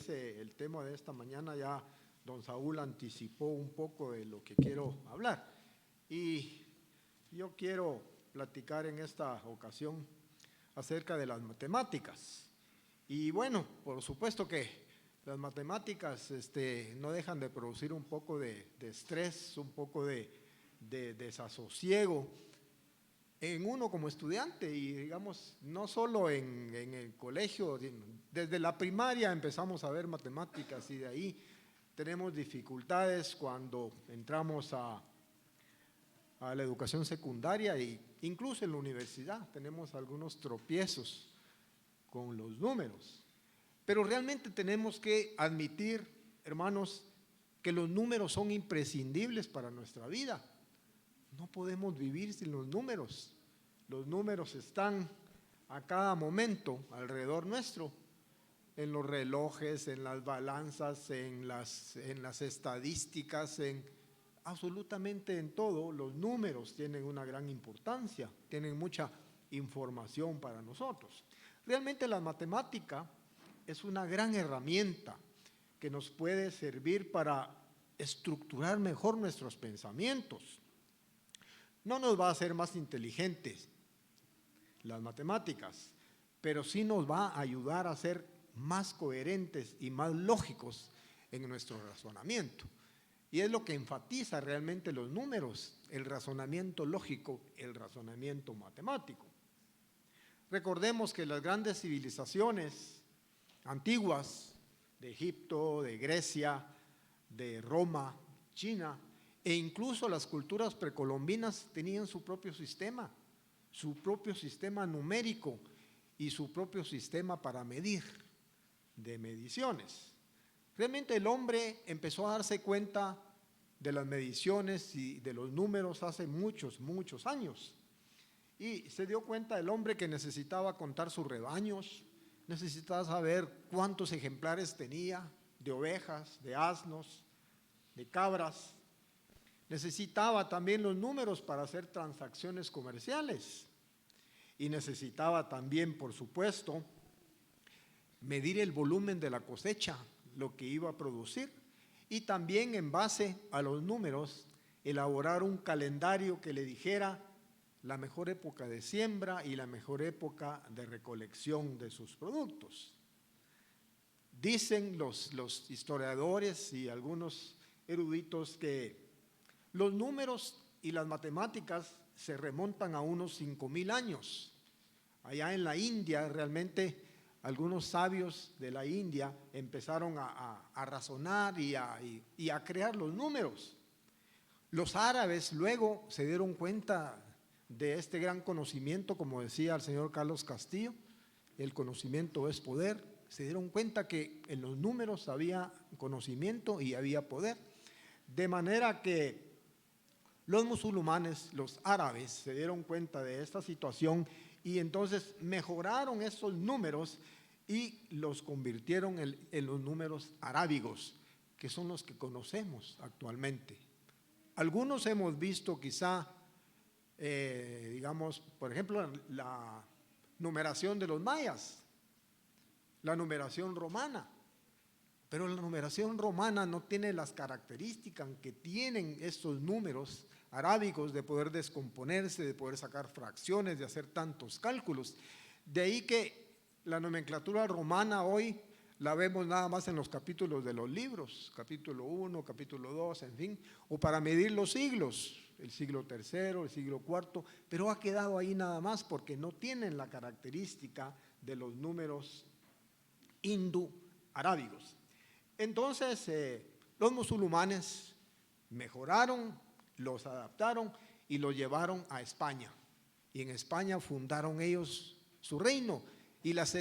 es el tema de esta mañana, ya don Saúl anticipó un poco de lo que quiero hablar. Y yo quiero platicar en esta ocasión acerca de las matemáticas. Y bueno, por supuesto que las matemáticas no dejan de producir un poco de estrés, un poco de desasosiego en uno como estudiante, y digamos, no solo en el colegio, desde la primaria empezamos a ver matemáticas y de ahí tenemos dificultades cuando entramos a la educación secundaria e incluso en la universidad tenemos algunos tropiezos con los números. Pero realmente tenemos que admitir, hermanos, que los números son imprescindibles para nuestra vida. No podemos vivir sin los números. Los números están a cada momento alrededor nuestro, en los relojes, en las balanzas, en las estadísticas, absolutamente en todo. Los números tienen una gran importancia, tienen mucha información para nosotros. Realmente la matemática es una gran herramienta que nos puede servir para estructurar mejor nuestros pensamientos. No nos va a hacer más inteligentes las matemáticas, pero sí nos va a ayudar a ser más coherentes y más lógicos en nuestro razonamiento. Y es lo que enfatiza realmente los números, el razonamiento lógico, el razonamiento matemático. Recordemos que las grandes civilizaciones antiguas de Egipto, de Grecia, de Roma, China, e incluso las culturas precolombinas tenían su propio sistema numérico y su propio sistema para medir, de mediciones. Realmente el hombre empezó a darse cuenta de las mediciones y de los números hace muchos años. Y se dio cuenta el hombre que necesitaba contar sus rebaños, necesitaba saber cuántos ejemplares tenía de ovejas, de asnos, de cabras. Necesitaba también los números para hacer transacciones comerciales y necesitaba también, por supuesto, medir el volumen de la cosecha, lo que iba a producir, y también en base a los números elaborar un calendario que le dijera la mejor época de siembra y la mejor época de recolección de sus productos. Dicen los historiadores y algunos eruditos que los números y las matemáticas se remontan a unos 5,000 años. Allá en la India, realmente algunos sabios de la India empezaron a razonar y a crear los números. Los árabes luego se dieron cuenta de este gran conocimiento, como decía el señor Carlos Castillo, el conocimiento es poder. Se dieron cuenta que en los números había conocimiento y había poder. De manera que los musulmanes, los árabes, se dieron cuenta de esta situación y entonces mejoraron esos números y los convirtieron en los números arábigos, que son los que conocemos actualmente. Algunos hemos visto quizá, digamos, por ejemplo, la numeración de los mayas, la numeración romana, pero la numeración romana no tiene las características que tienen estos números arábigos de poder descomponerse, de poder sacar fracciones, de hacer tantos cálculos. De ahí que la nomenclatura romana hoy la vemos nada más en los capítulos de los libros, capítulo 1, capítulo 2, en fin, o para medir los siglos, el siglo III, el siglo IV, pero ha quedado ahí nada más porque no tienen la característica de los números hindú-arábigos. Entonces, los musulmanes mejoraron, los adaptaron y los llevaron a España. Y en España fundaron ellos su reino. Y las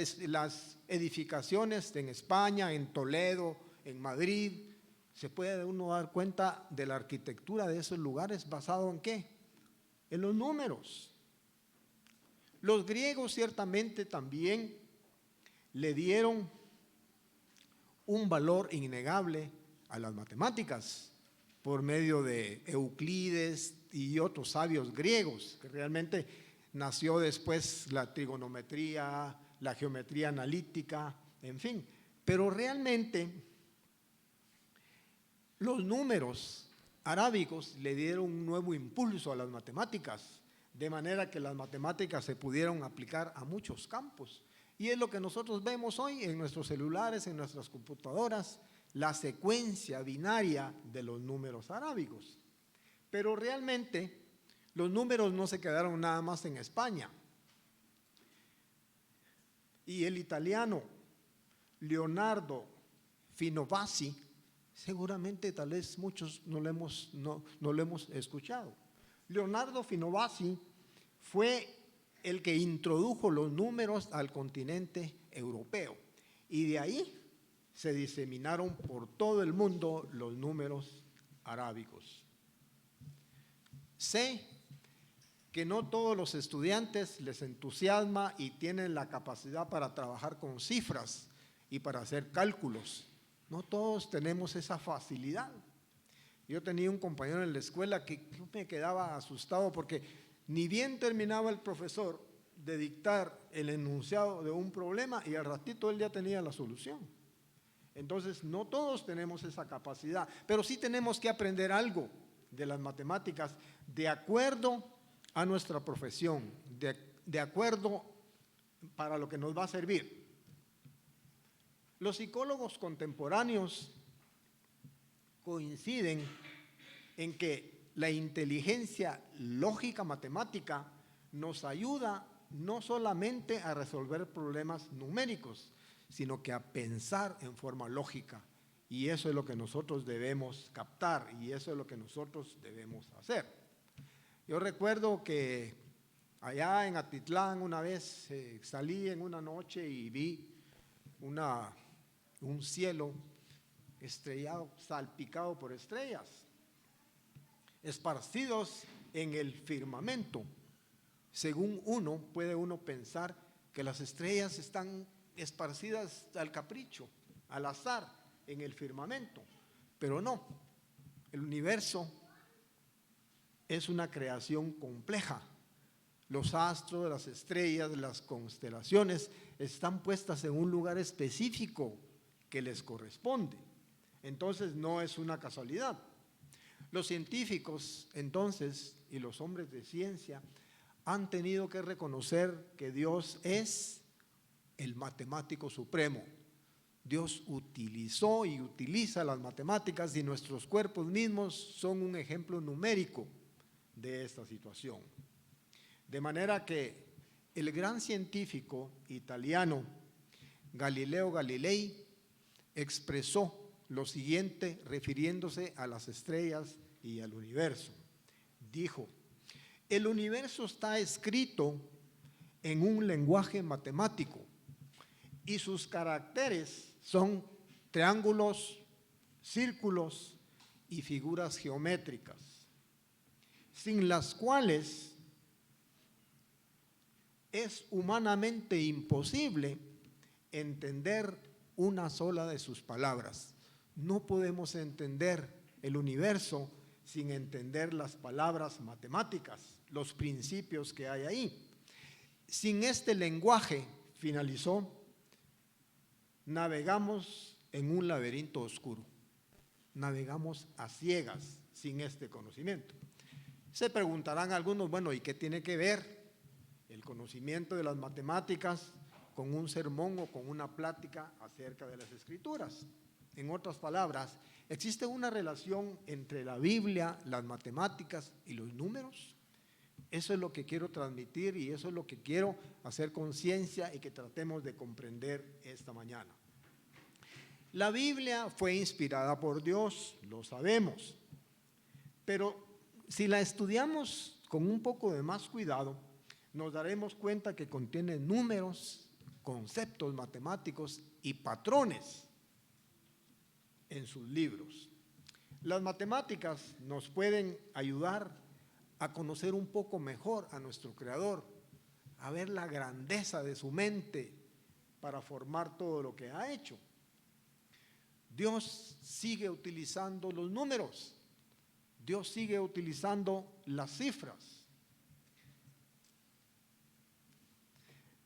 edificaciones en España, en Toledo, en Madrid, se puede uno dar cuenta de la arquitectura de esos lugares basado en ¿qué? En los números. Los griegos ciertamente también le dieron un valor innegable a las matemáticas por medio de Euclides y otros sabios griegos, que realmente nació después la trigonometría, la geometría analítica, en fin. Pero realmente los números arábigos le dieron un nuevo impulso a las matemáticas, de manera que las matemáticas se pudieron aplicar a muchos campos. Y es lo que nosotros vemos hoy en nuestros celulares, en nuestras computadoras, la secuencia binaria de los números arábigos. Pero realmente los números no se quedaron nada más en España. Y el italiano Leonardo Finovaci, seguramente tal vez muchos no lo hemos escuchado. Leonardo Finovaci fue el que introdujo los números al continente europeo y de ahí se diseminaron por todo el mundo los números arábigos. Sé que no todos los estudiantes les entusiasma y tienen la capacidad para trabajar con cifras y para hacer cálculos. No todos tenemos esa facilidad. Yo tenía un compañero en la escuela que yo me quedaba asustado porque ni bien terminaba el profesor de dictar el enunciado de un problema y al ratito él ya tenía la solución. Entonces, no todos tenemos esa capacidad, pero sí tenemos que aprender algo de las matemáticas de acuerdo a nuestra profesión, de acuerdo para lo que nos va a servir. Los psicólogos contemporáneos coinciden en que la inteligencia lógica matemática nos ayuda no solamente a resolver problemas numéricos, sino que a pensar en forma lógica. Y eso es lo que nosotros debemos captar y eso es lo que nosotros debemos hacer. Yo recuerdo que allá en Atitlán una vez salí en una noche y vi un cielo estrellado, salpicado por estrellas, esparcidos en el firmamento. Según puede uno pensar que las estrellas están esparcidas al capricho, al azar, en el firmamento, pero no, el universo es una creación compleja. Los astros, las estrellas, las constelaciones están puestas en un lugar específico que les corresponde. Entonces no es una casualidad. Los científicos entonces y los hombres de ciencia han tenido que reconocer que Dios es el matemático supremo. Dios utilizó y utiliza las matemáticas y nuestros cuerpos mismos son un ejemplo numérico de esta situación. De manera que el gran científico italiano Galileo Galilei expresó lo siguiente refiriéndose a las estrellas y al universo. Dijo: el universo está escrito en un lenguaje matemático y sus caracteres son triángulos, círculos y figuras geométricas, sin las cuales es humanamente imposible entender una sola de sus palabras. No podemos entender el universo sin entender las palabras matemáticas, los principios que hay ahí. Sin este lenguaje, finalizó, navegamos en un laberinto oscuro. Navegamos a ciegas sin este conocimiento. Se preguntarán algunos, bueno, ¿y qué tiene que ver el conocimiento de las matemáticas con un sermón o con una plática acerca de las Escrituras? En otras palabras, ¿existe una relación entre la Biblia, las matemáticas y los números? Eso es lo que quiero transmitir y eso es lo que quiero hacer conciencia y que tratemos de comprender esta mañana. La Biblia fue inspirada por Dios, lo sabemos, pero si la estudiamos con un poco de más cuidado, nos daremos cuenta que contiene números, conceptos matemáticos y patrones en sus libros. Las matemáticas nos pueden ayudar a conocer un poco mejor a nuestro Creador, a ver la grandeza de su mente para formar todo lo que ha hecho. Dios sigue utilizando los números, Dios sigue utilizando las cifras.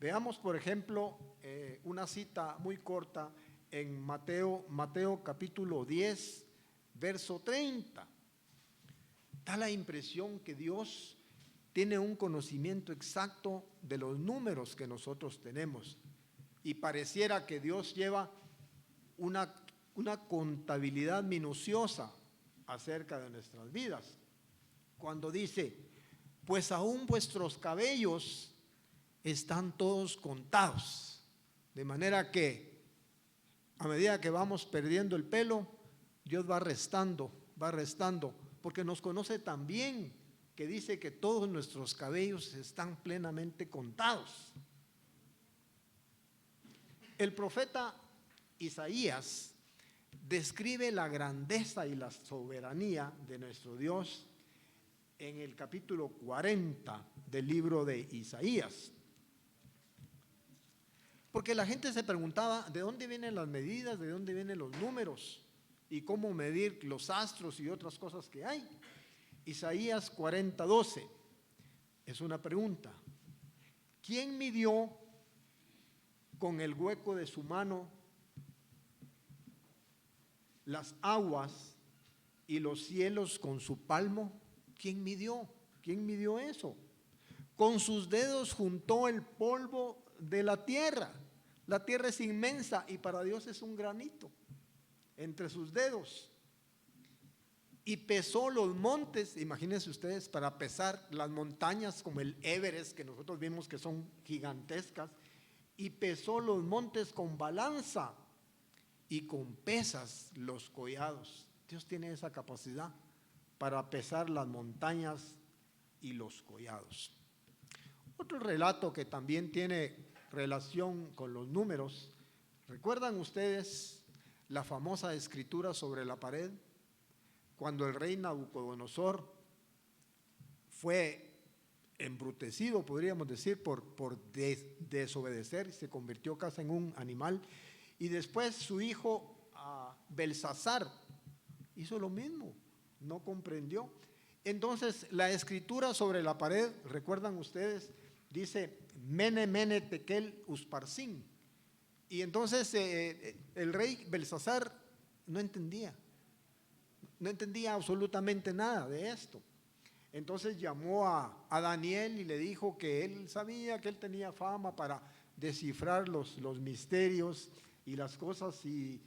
Veamos, por ejemplo, una cita muy corta en Mateo capítulo 10, verso 30. Da la impresión que Dios tiene un conocimiento exacto de los números que nosotros tenemos, y pareciera que Dios lleva una contabilidad minuciosa acerca de nuestras vidas. Cuando dice, pues aún vuestros cabellos están todos contados, de manera que a medida que vamos perdiendo el pelo, Dios va restando, porque nos conoce tan bien que dice que todos nuestros cabellos están plenamente contados. El profeta Isaías describe la grandeza y la soberanía de nuestro Dios en el capítulo 40 del libro de Isaías. Porque la gente se preguntaba de dónde vienen las medidas, de dónde vienen los números y cómo medir los astros y otras cosas que hay. Isaías 40:12 es una pregunta. ¿Quién midió con el hueco de su mano las aguas y los cielos con su palmo? ¿Quién midió? ¿Quién midió eso? Con sus dedos juntó el polvo de la tierra. La tierra es inmensa y para Dios es un granito entre sus dedos. Y pesó los montes, imagínense ustedes, para pesar las montañas como el Everest, que nosotros vimos que son gigantescas, y pesó los montes con balanza y con pesas los collados. Dios tiene esa capacidad para pesar las montañas y los collados. Otro relato que también tiene relación con los números, ¿recuerdan ustedes la famosa escritura sobre la pared? Cuando el rey Nabucodonosor fue embrutecido, podríamos decir, por desobedecer, se convirtió casi en un animal, y después su hijo Belsasar hizo lo mismo, no comprendió. Entonces la escritura sobre la pared, ¿recuerdan ustedes? Dice Mene, Mene, Tekel, Usparsin. Y entonces el rey Belsasar no entendía absolutamente nada de esto. Entonces llamó a Daniel y le dijo que él sabía, que él tenía fama para descifrar los misterios y las cosas, y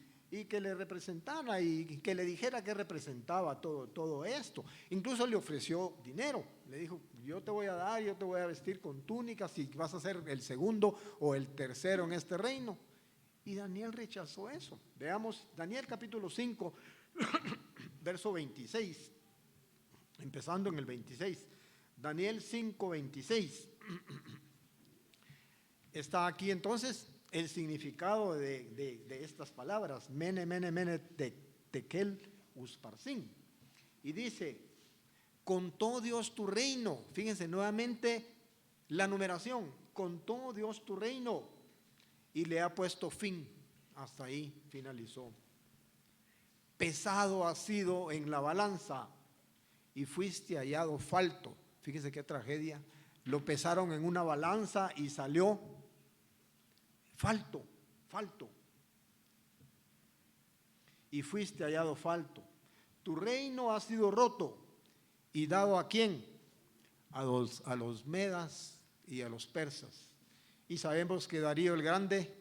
que le representara y que le dijera qué representaba todo esto. Incluso le ofreció dinero, le dijo, yo te voy a vestir con túnicas si vas a ser el segundo o el tercero en este reino. Y Daniel rechazó eso. Veamos Daniel capítulo 5, verso 26, empezando en el 26. Daniel 5, 26. Está aquí entonces el significado de estas palabras, Mene, Mene, Mene, Tekel, Usparsin. Y dice, contó Dios tu reino. Fíjense nuevamente la numeración, contó Dios tu reino y le ha puesto fin. Hasta ahí finalizó. Pesado has sido en la balanza y fuiste hallado falto. Fíjense qué tragedia. Lo pesaron en una balanza y salió falto. Y fuiste hallado falto. Tu reino ha sido roto y dado ¿a quién? A los medas y a los persas. Y sabemos que Darío el Grande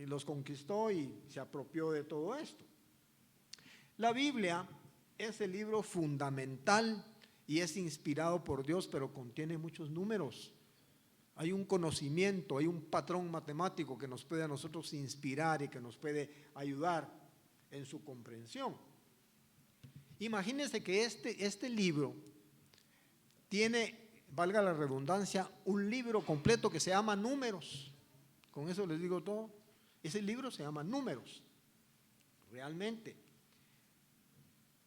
los conquistó y se apropió de todo esto. La Biblia es el libro fundamental y es inspirado por Dios, pero contiene muchos números. Hay un conocimiento, hay un patrón matemático que nos puede a nosotros inspirar y que nos puede ayudar en su comprensión. Imagínense que este libro tiene, valga la redundancia, un libro completo que se llama Números. Con eso les digo todo. Ese libro se llama Números. Realmente.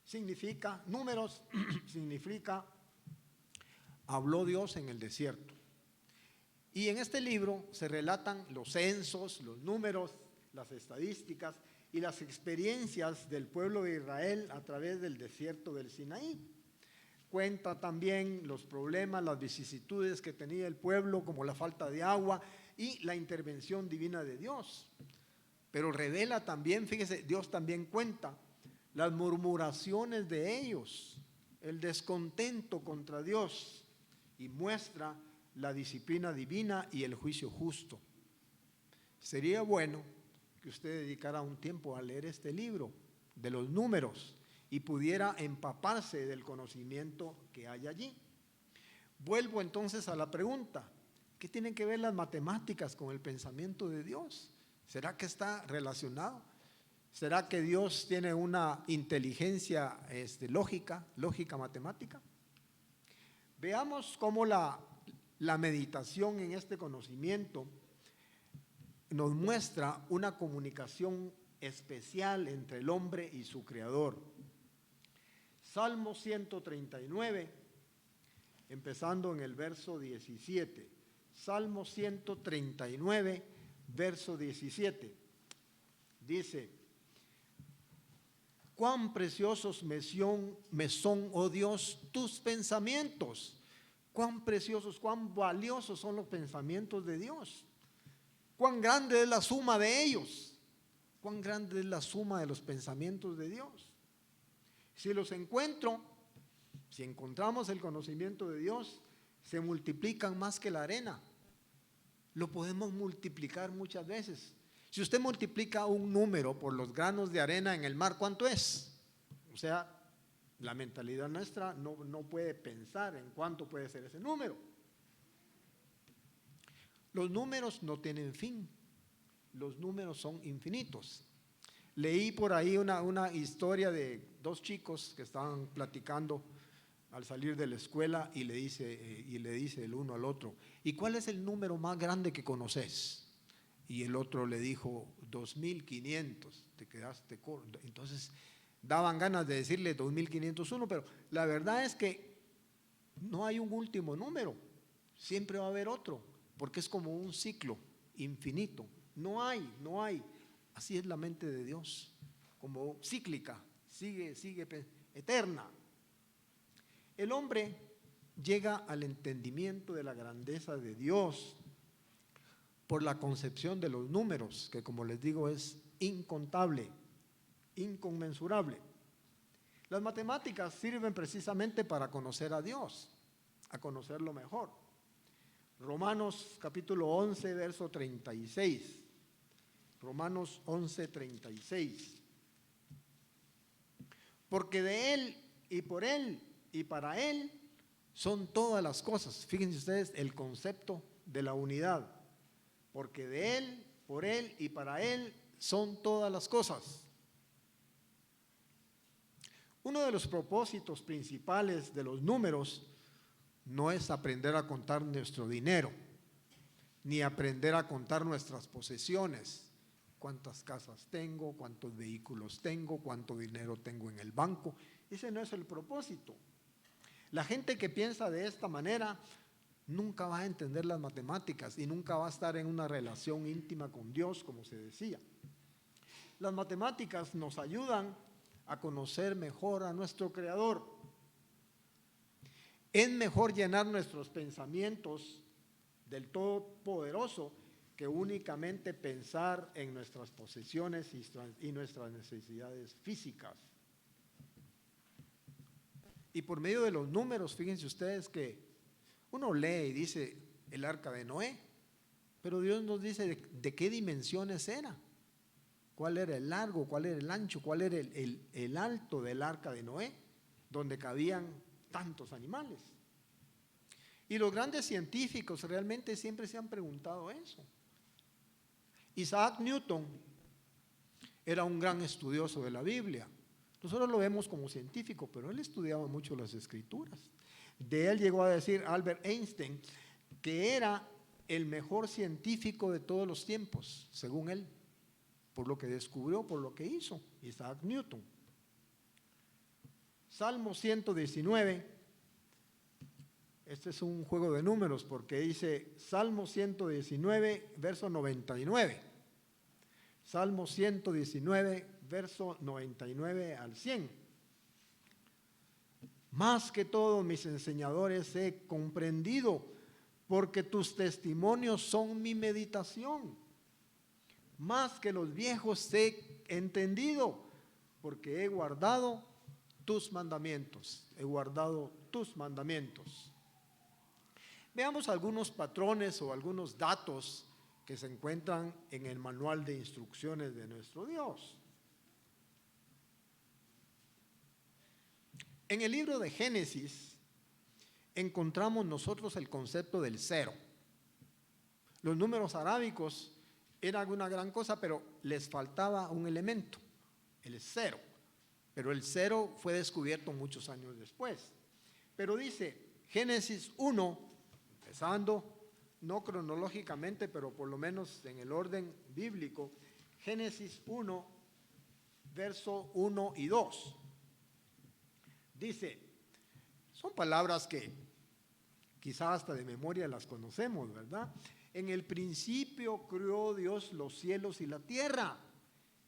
Significa, números, significa, habló Dios en el desierto. Y en este libro se relatan los censos, los números, las estadísticas y las experiencias del pueblo de Israel a través del desierto del Sinaí. Cuenta también los problemas, las vicisitudes que tenía el pueblo, como la falta de agua y la intervención divina de Dios. Pero revela también, fíjese, Dios también cuenta las murmuraciones de ellos, el descontento contra Dios, y muestra la disciplina divina y el juicio justo. Sería bueno que usted dedicara un tiempo a leer este libro de los números y pudiera empaparse del conocimiento que hay allí. Vuelvo entonces a la pregunta: ¿qué tienen que ver las matemáticas con el pensamiento de Dios? ¿Será que está relacionado? ¿Será que Dios tiene una inteligencia lógica matemática? Veamos cómo la meditación en este conocimiento nos muestra una comunicación especial entre el hombre y su Creador. Salmo 139, empezando en el verso 17. Salmo 139, verso 17. Dice: cuán preciosos me son, oh Dios, tus pensamientos. Cuán preciosos, cuán valiosos son los pensamientos de Dios. Cuán grande es la suma de ellos. Cuán grande es la suma de los pensamientos de Dios. Si los encuentro, si encontramos el conocimiento de Dios, se multiplican más que la arena. Lo podemos multiplicar muchas veces. Si usted multiplica un número por los granos de arena en el mar, ¿cuánto es? O sea, la mentalidad nuestra no puede pensar en cuánto puede ser ese número. Los números no tienen fin, los números son infinitos. Leí por ahí una historia de dos chicos que estaban platicando al salir de la escuela y le dice el uno al otro: ¿y cuál es el número más grande que conoces? Y el otro le dijo: 2500, te quedaste corto. Entonces daban ganas de decirle 2501, pero la verdad es que no hay un último número, siempre va a haber otro, porque es como un ciclo infinito. No hay. Así es la mente de Dios, como cíclica, sigue, eterna. El hombre llega al entendimiento de la grandeza de Dios por la concepción de los números, que como les digo es incontable, inconmensurable. Las matemáticas sirven precisamente para conocer a Dios, a conocerlo mejor. Romanos capítulo 11, verso 36. Romanos 11, 36. Porque de Él y por Él y para Él son todas las cosas. Fíjense ustedes el concepto de la unidad. Porque de Él, por Él y para Él son todas las cosas. Uno de los propósitos principales de los números no es aprender a contar nuestro dinero, ni aprender a contar nuestras posesiones. Cuántas casas tengo, cuántos vehículos tengo, cuánto dinero tengo en el banco. Ese no es el propósito. La gente que piensa de esta manera nunca va a entender las matemáticas y nunca va a estar en una relación íntima con Dios, como se decía. Las matemáticas nos ayudan a conocer mejor a nuestro Creador. Es mejor llenar nuestros pensamientos del Todopoderoso que únicamente pensar en nuestras posesiones y nuestras necesidades físicas. Y por medio de los números, fíjense ustedes que uno lee y dice el arca de Noé, pero Dios nos dice de qué dimensiones era, cuál era el largo, cuál era el ancho, cuál era el alto del arca de Noé, donde cabían tantos animales. Y los grandes científicos realmente siempre se han preguntado eso. Isaac Newton era un gran estudioso de la Biblia. Nosotros lo vemos como científico, pero él estudiaba mucho las escrituras. De él llegó a decir Albert Einstein que era el mejor científico de todos los tiempos, según él, por lo que descubrió, por lo que hizo Isaac Newton. Salmo 119, este es un juego de números porque dice Salmo 119, verso 99. Salmo 119, verso 99 al 100. Más que todos mis enseñadores he comprendido, porque tus testimonios son mi meditación. más que los viejos he entendido, porque he guardado tus mandamientos, he guardado tus mandamientos. Veamos algunos patrones o algunos datos que se encuentran en el manual de instrucciones de nuestro Dios. En el libro de Génesis encontramos nosotros el concepto del cero. Los números arábicos eran una gran cosa, pero les faltaba un elemento, el cero. Pero el cero fue descubierto muchos años después. Pero dice Génesis 1, empezando, no cronológicamente, pero por lo menos en el orden bíblico, Génesis 1, verso 1 y 2. Dice, son palabras que quizás hasta de memoria las conocemos, ¿verdad? En el principio creó Dios los cielos y la tierra.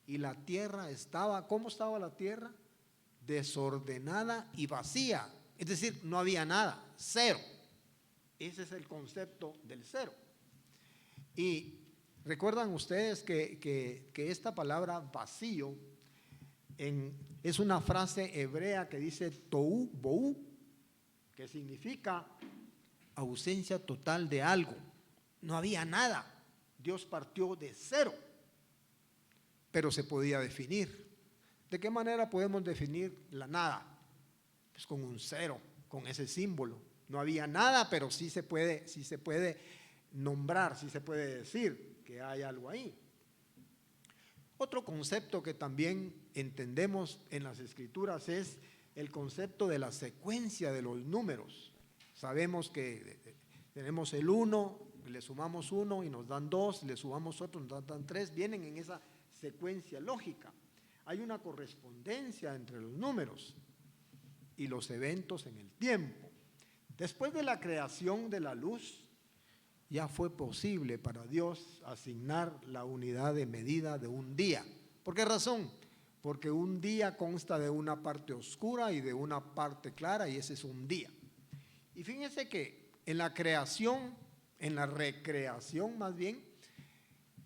Y la tierra estaba, ¿cómo estaba la tierra? Desordenada y vacía. Es decir, no había nada, cero. Ese es el concepto del cero. Y recuerdan ustedes que esta palabra vacío es una frase hebrea que dice tohu bohu, que significa ausencia total de algo. No había nada. Dios partió de cero, pero se podía definir. ¿De qué manera podemos definir la nada? Pues con un cero, con ese símbolo. No había nada, pero sí se puede nombrar, sí se puede decir que hay algo ahí. Otro concepto que también entendemos en las Escrituras es el concepto de la secuencia de los números. Sabemos que tenemos el 1, le sumamos 1 y nos dan 2, le sumamos otro, nos dan 3, vienen en esa secuencia lógica. Hay una correspondencia entre los números y los eventos en el tiempo. Después de la creación de la luz, ya fue posible para Dios asignar la unidad de medida de un día. ¿Por qué razón? Porque un día consta de una parte oscura y de una parte clara, y ese es un día. Y fíjense que en la creación, en la recreación más bien,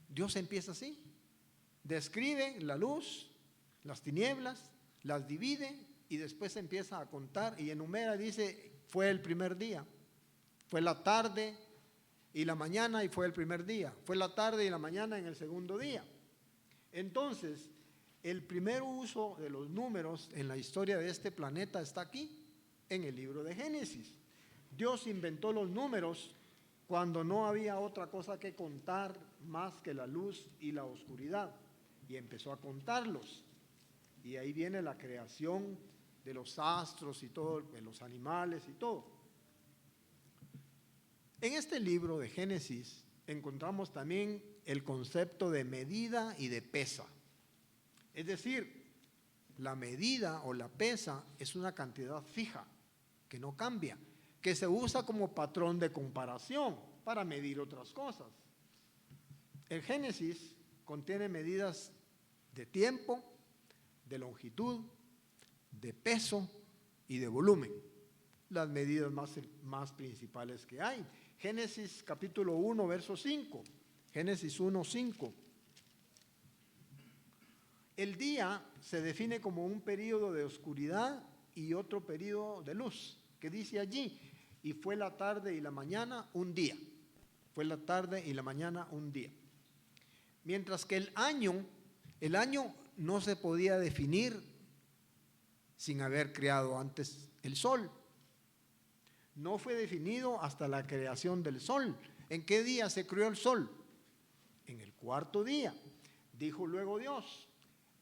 Dios empieza así. Describe la luz, las tinieblas, las divide y después empieza a contar y enumera, dice, fue el primer día, fue la tarde y la mañana y fue el primer día, fue la tarde y la mañana en el segundo día. Entonces, el primer uso de los números en la historia de este planeta está aquí, en el libro de Génesis. Dios inventó los números cuando no había otra cosa que contar más que la luz y la oscuridad, y empezó a contarlos. Y ahí viene la creación de los astros y todo, de los animales y todo. En este libro de Génesis encontramos también el concepto de medida y de pesa. Es decir, la medida o la pesa es una cantidad fija, que no cambia, que se usa como patrón de comparación para medir otras cosas. El Génesis contiene medidas de tiempo, de longitud, de peso y de volumen, las medidas más principales que hay. Génesis capítulo 1, verso 5, Génesis 1, 5. El día se define como un periodo de oscuridad y otro periodo de luz, que dice allí, y fue la tarde y la mañana un día. Fue la tarde y la mañana un día. Mientras que el año no se podía definir sin haber creado antes el sol. No fue definido hasta la creación del sol. ¿En qué día se creó el sol? En el cuarto día. Dijo luego Dios,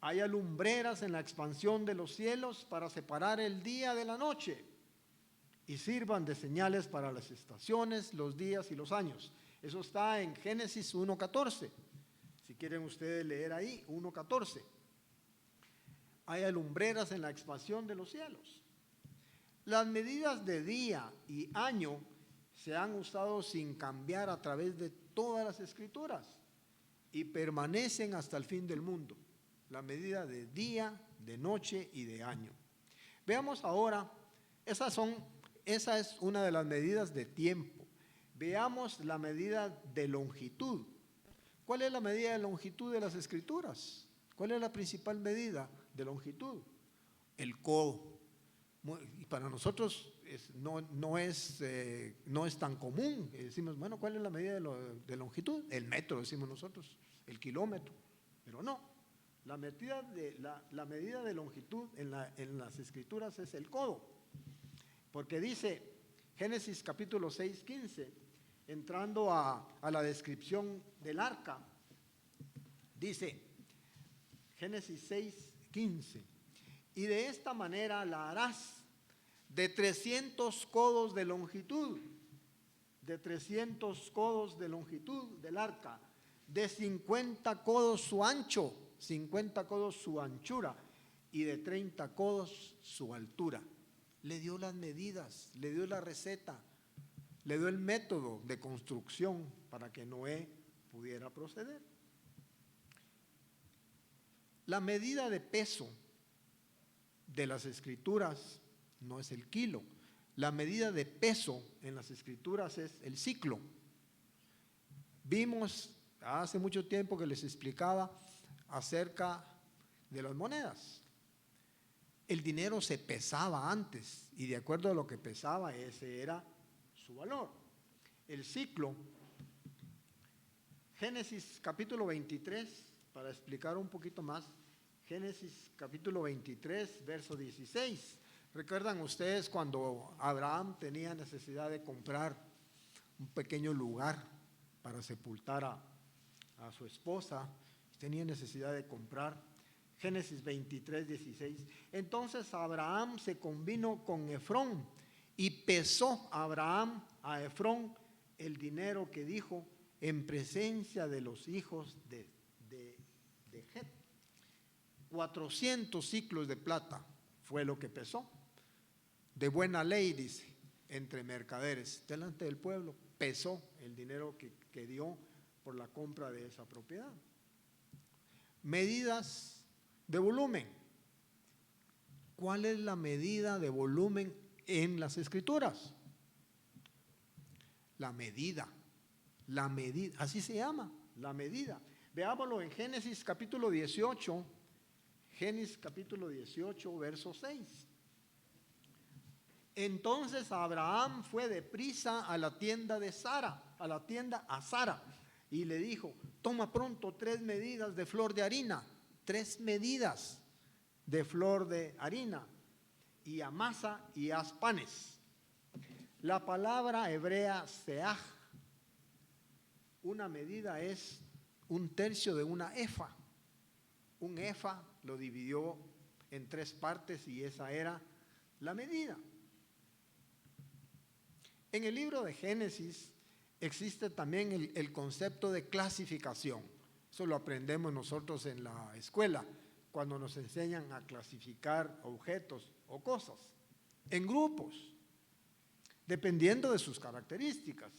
haya lumbreras en la expansión de los cielos para separar el día de la noche y sirvan de señales para las estaciones, los días y los años. Eso está en Génesis 1:14. Si quieren ustedes leer ahí, 1:14. Haya lumbreras en la expansión de los cielos. Las medidas de día y año se han usado sin cambiar a través de todas las escrituras y permanecen hasta el fin del mundo. La medida de día, de noche y de año. Veamos ahora, esa es una de las medidas de tiempo. Veamos la medida de longitud. ¿Cuál es la medida de longitud de las Escrituras? ¿Cuál es la principal medida de longitud? El codo. Y para nosotros no es tan común. Decimos, bueno, ¿cuál es la medida de longitud? El metro, decimos nosotros, el kilómetro. Pero no, la medida de longitud en las Escrituras es el codo. Porque dice Génesis capítulo 6, 15, entrando a la descripción del arca, dice Génesis 6, 15, y de esta manera la harás de 300 codos de longitud, de 300 codos de longitud del arca, de 50 codos su ancho, 50 codos su anchura y de 30 codos su altura. Le dio las medidas, le dio la receta, le dio el método de construcción para que Noé pudiera proceder. La medida de peso de las Escrituras no es el kilo. La medida de peso en las Escrituras es el ciclo. Vimos hace mucho tiempo que les explicaba acerca de las monedas. El dinero se pesaba antes y de acuerdo a lo que pesaba, ese era su valor. El ciclo, Génesis capítulo 23, para explicar un poquito más, Génesis capítulo 23, verso 16. ¿Recuerdan ustedes cuando Abraham tenía necesidad de comprar un pequeño lugar para sepultar a su esposa? Tenía necesidad de comprar. Génesis 23, 16. Entonces Abraham se convino con Efrón y pesó Abraham a Efrón el dinero que dijo en presencia de los hijos de Het. 400 ciclos de plata fue lo que pesó. De buena ley, dice, entre mercaderes, delante del pueblo, pesó el dinero que dio por la compra de esa propiedad. Medidas de volumen. ¿Cuál es la medida de volumen en las Escrituras? La medida, así se llama, la medida. Veámoslo en Génesis capítulo 18, Génesis capítulo 18, verso 6. Entonces Abraham fue deprisa a la tienda de Sara, a Sara, y le dijo, toma pronto 3 medidas de flor de harina, 3 medidas de flor de harina, y amasa y haz panes. La palabra hebrea seaj, una medida es 1/3 de una efa. Un efa lo dividió en 3 partes y esa era la medida. En el libro de Génesis existe también el concepto de clasificación. Eso lo aprendemos nosotros en la escuela, cuando nos enseñan a clasificar objetos o cosas en grupos, dependiendo de sus características.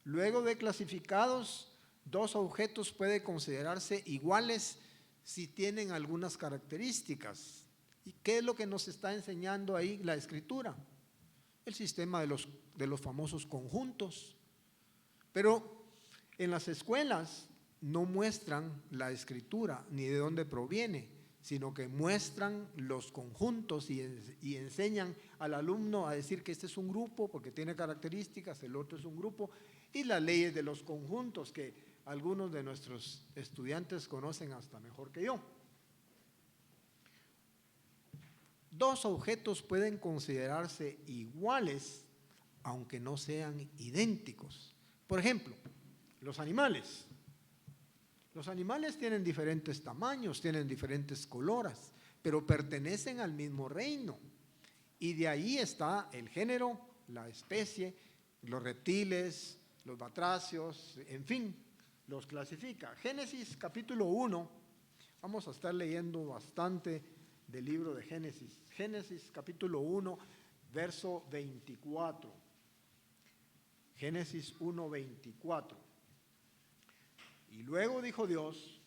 Luego de clasificados, 2 objetos pueden considerarse iguales si tienen algunas características. ¿Y qué es lo que nos está enseñando ahí la Escritura? El sistema de los famosos conjuntos. Pero en las escuelas no muestran la Escritura ni de dónde proviene, sino que muestran los conjuntos y enseñan al alumno a decir que este es un grupo porque tiene características, el otro es un grupo, y las leyes de los conjuntos que algunos de nuestros estudiantes conocen hasta mejor que yo. 2 objetos pueden considerarse iguales aunque no sean idénticos. Por ejemplo, los animales. Los animales tienen diferentes tamaños, tienen diferentes colores, pero pertenecen al mismo reino. Y de ahí está el género, la especie, los reptiles, los batracios, en fin, los clasifica. Génesis capítulo 1, vamos a estar leyendo bastante del libro de Génesis. Génesis capítulo 1, verso 24. Génesis 1, 24. Y luego dijo Dios,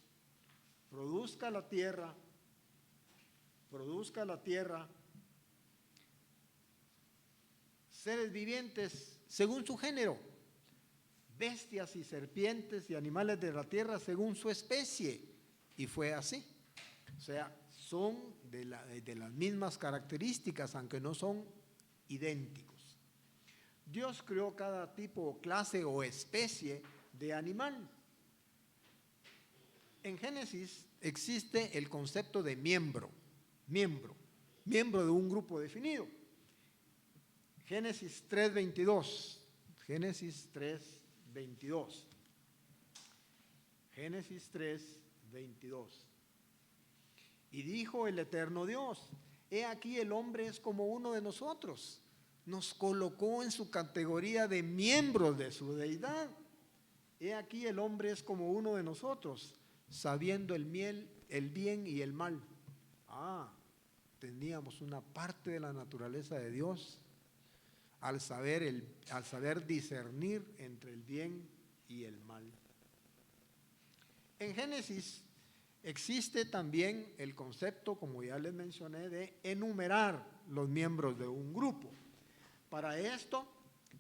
produzca la tierra seres vivientes según su género, bestias y serpientes y animales de la tierra según su especie. Y fue así. O sea, son de las mismas características, aunque no son idénticos. Dios creó cada tipo, clase o especie de animal. En Génesis existe el concepto de miembro de un grupo definido. Génesis 3:22. Génesis 3:22. Génesis 3:22. Y dijo el eterno Dios: he aquí el hombre es como uno de nosotros. Nos colocó en su categoría de miembros de su deidad. He aquí el hombre es como uno de nosotros, sabiendo el bien y el mal. Teníamos una parte de la naturaleza de Dios al saber discernir entre el bien y el mal. En Génesis existe también el concepto, como ya les mencioné, de enumerar los miembros de un grupo. Para esto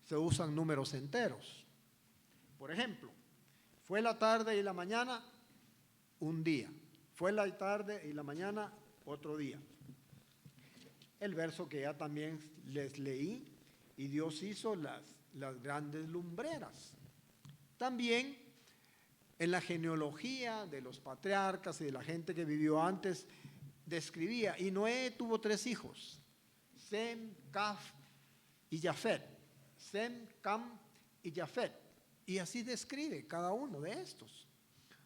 se usan números enteros. Por ejemplo, fue la tarde y la mañana, un día. Fue la tarde y la mañana, otro día. El verso que ya también les leí: y Dios hizo las grandes lumbreras. También en la genealogía de los patriarcas y de la gente que vivió antes, describía: y Noé tuvo 3 hijos, Sem, Caf y Jafet. Sem, Cam y Jafet. Y así describe cada uno de estos.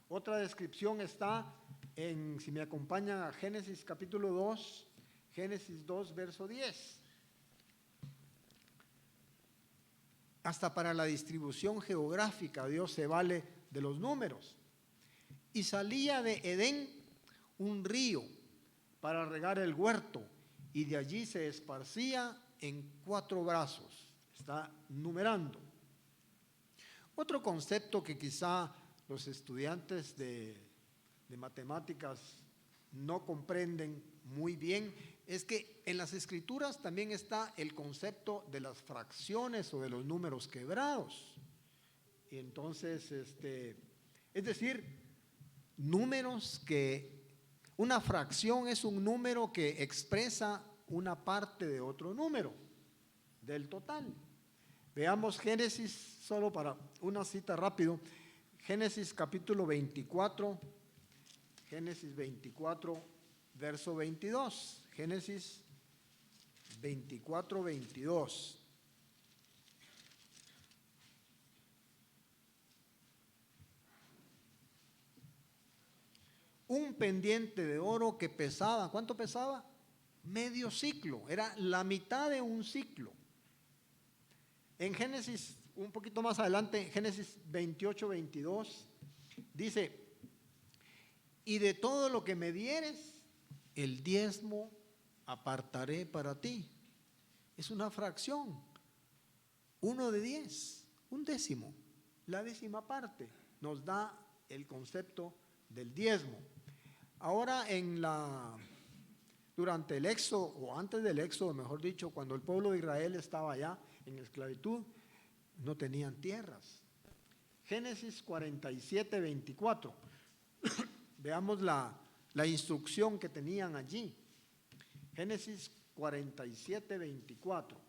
Otra descripción está si me acompañan a Génesis capítulo 2, Génesis 2, verso 10. Hasta para la distribución geográfica Dios se vale de los números. Y salía de Edén un río para regar el huerto, y de allí se esparcía en 4 brazos. Está numerando. Otro concepto que quizá los estudiantes de matemáticas no comprenden muy bien es que en las escrituras también está el concepto de las fracciones o de los números quebrados. Y entonces, es decir, números que, una fracción es un número que expresa una parte de otro número, del total. Veamos Génesis, solo para una cita rápido, Génesis capítulo 24, Génesis 24, verso 22. Génesis 24, 22. Un pendiente de oro que pesaba, ¿cuánto pesaba? Medio ciclo, era la mitad de un ciclo. En Génesis, un poquito más adelante, Génesis 28, 22, dice: y de todo lo que me dieres, el diezmo apartaré para ti. Es una fracción, 1 de 10, un décimo, la décima parte, nos da el concepto del diezmo. Ahora durante el éxodo, o antes del éxodo, mejor dicho, cuando el pueblo de Israel estaba allá en esclavitud, no tenían tierras. Génesis 47, 24. Veamos la instrucción que tenían allí. Génesis 47, 24.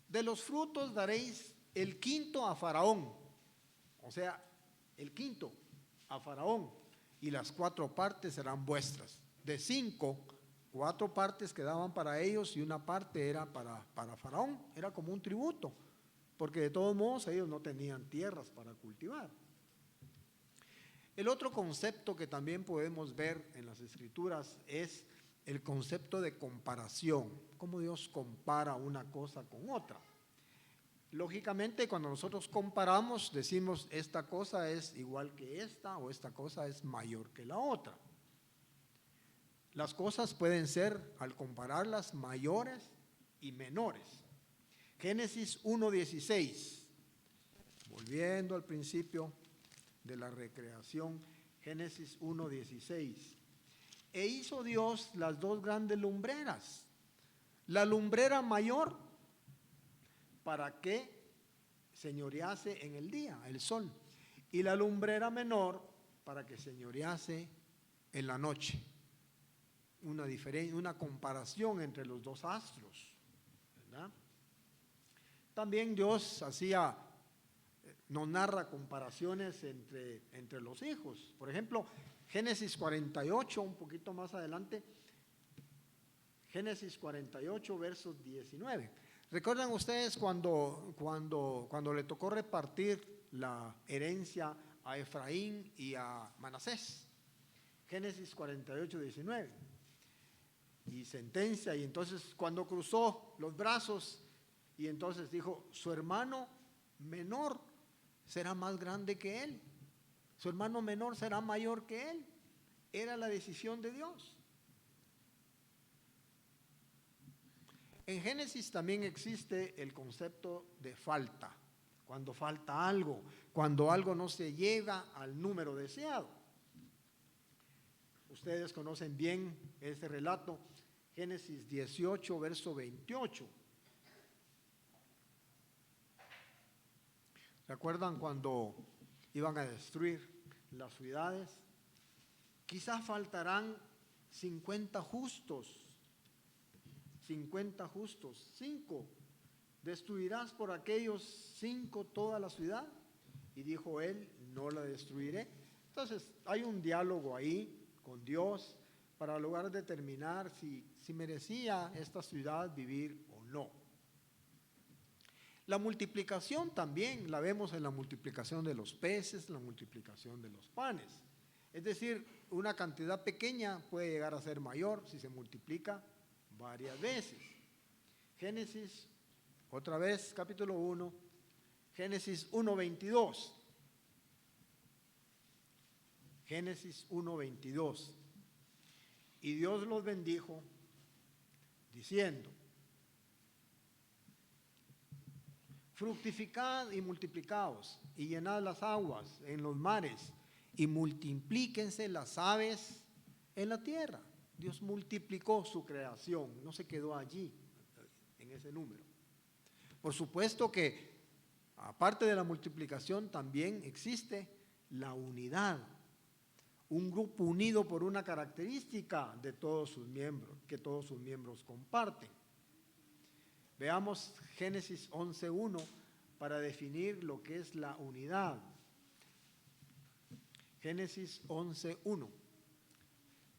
De los frutos daréis el quinto a Faraón, o sea, el quinto a Faraón, y las 4 partes serán vuestras. De 5, 4 partes quedaban para ellos y una parte era para Faraón. Era como un tributo, porque de todos modos ellos no tenían tierras para cultivar. El otro concepto que también podemos ver en las escrituras es el concepto de comparación, cómo Dios compara una cosa con otra. Lógicamente, cuando nosotros comparamos, decimos esta cosa es igual que esta o esta cosa es mayor que la otra. Las cosas pueden ser, al compararlas, mayores y menores. Génesis 1:16, volviendo al principio de la recreación, Génesis 1:16. E hizo Dios las 2 grandes lumbreras, la lumbrera mayor para que señorease en el día, el sol, y la lumbrera menor para que señorease en la noche. Una comparación entre los dos astros, ¿verdad? También Dios nos narra comparaciones entre los hijos. Por ejemplo, Génesis 48, un poquito más adelante, Génesis 48, versos 19. ¿Recuerdan ustedes cuando le tocó repartir la herencia a Efraín y a Manasés? Génesis 48, 19. Y sentencia, y entonces cuando cruzó los brazos, y entonces dijo, su hermano menor será más grande que él, su hermano menor será mayor que él. Era la decisión de Dios. En Génesis también existe el concepto de falta, cuando falta algo, cuando algo no se llega al número deseado. Ustedes conocen bien ese relato, Génesis 18, verso 28. ¿Se acuerdan cuando iban a destruir las ciudades? Quizás faltarán 50 justos. 50 justos, 5. ¿Destruirás por aquellos 5 toda la ciudad? Y dijo él, no la destruiré. Entonces hay un diálogo ahí con Dios para lograr determinar si merecía esta ciudad vivir o no. La multiplicación también la vemos en la multiplicación de los peces, la multiplicación de los panes. Es decir, una cantidad pequeña puede llegar a ser mayor si se multiplica varias veces. Génesis, otra vez, capítulo 1, Génesis 1:22. Génesis 1:22. Y Dios los bendijo, diciendo, fructificad y multiplicaos, y llenad las aguas en los mares, y multiplíquense las aves en la tierra. Dios multiplicó su creación, no se quedó allí, en ese número. Por supuesto que, aparte de la multiplicación, también existe la unidad. Un grupo unido por una característica de todos sus miembros, que todos sus miembros comparten. Veamos Génesis 11:1 para definir lo que es la unidad. Génesis 11:1.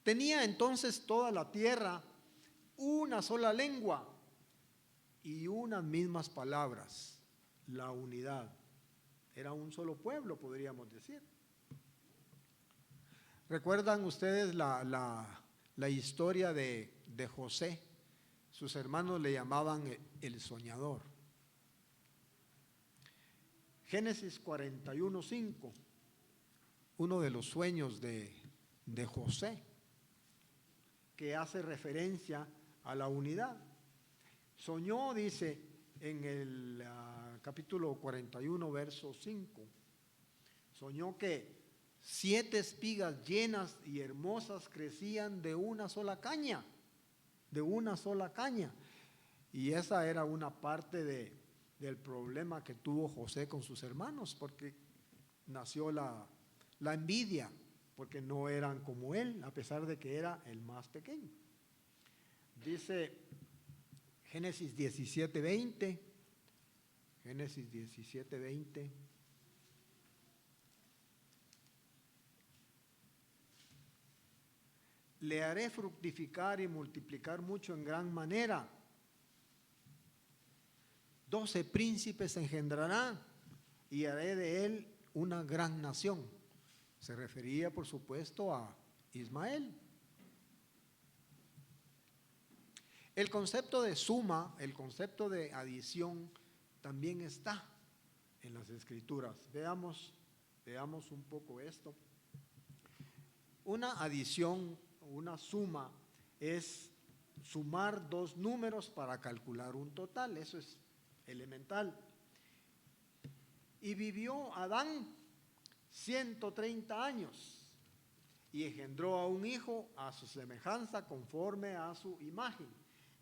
Tenía entonces toda la tierra una sola lengua y unas mismas palabras. La unidad. Era un solo pueblo, podríamos decir. ¿Recuerdan ustedes la historia de José? Sus hermanos le llamaban el soñador. Génesis 41:5, uno de los sueños de José, que hace referencia a la unidad. Soñó, dice en el capítulo 41, verso 5, soñó que 7 espigas llenas y hermosas crecían de una sola caña, y esa era una parte del problema que tuvo José con sus hermanos, porque nació la envidia, porque no eran como él, a pesar de que era el más pequeño. Dice Génesis 17:20, Génesis 17:20. Le haré fructificar y multiplicar mucho en gran manera. 12 príncipes engendrará y haré de él una gran nación. Se refería, por supuesto, a Ismael. El concepto de suma, el concepto de adición, también está en las Escrituras. Veamos un poco esto. Una adición, una suma, es sumar 2 números para calcular un total. Eso es elemental. Y vivió Adán 130 años y engendró a un hijo a su semejanza, conforme a su imagen,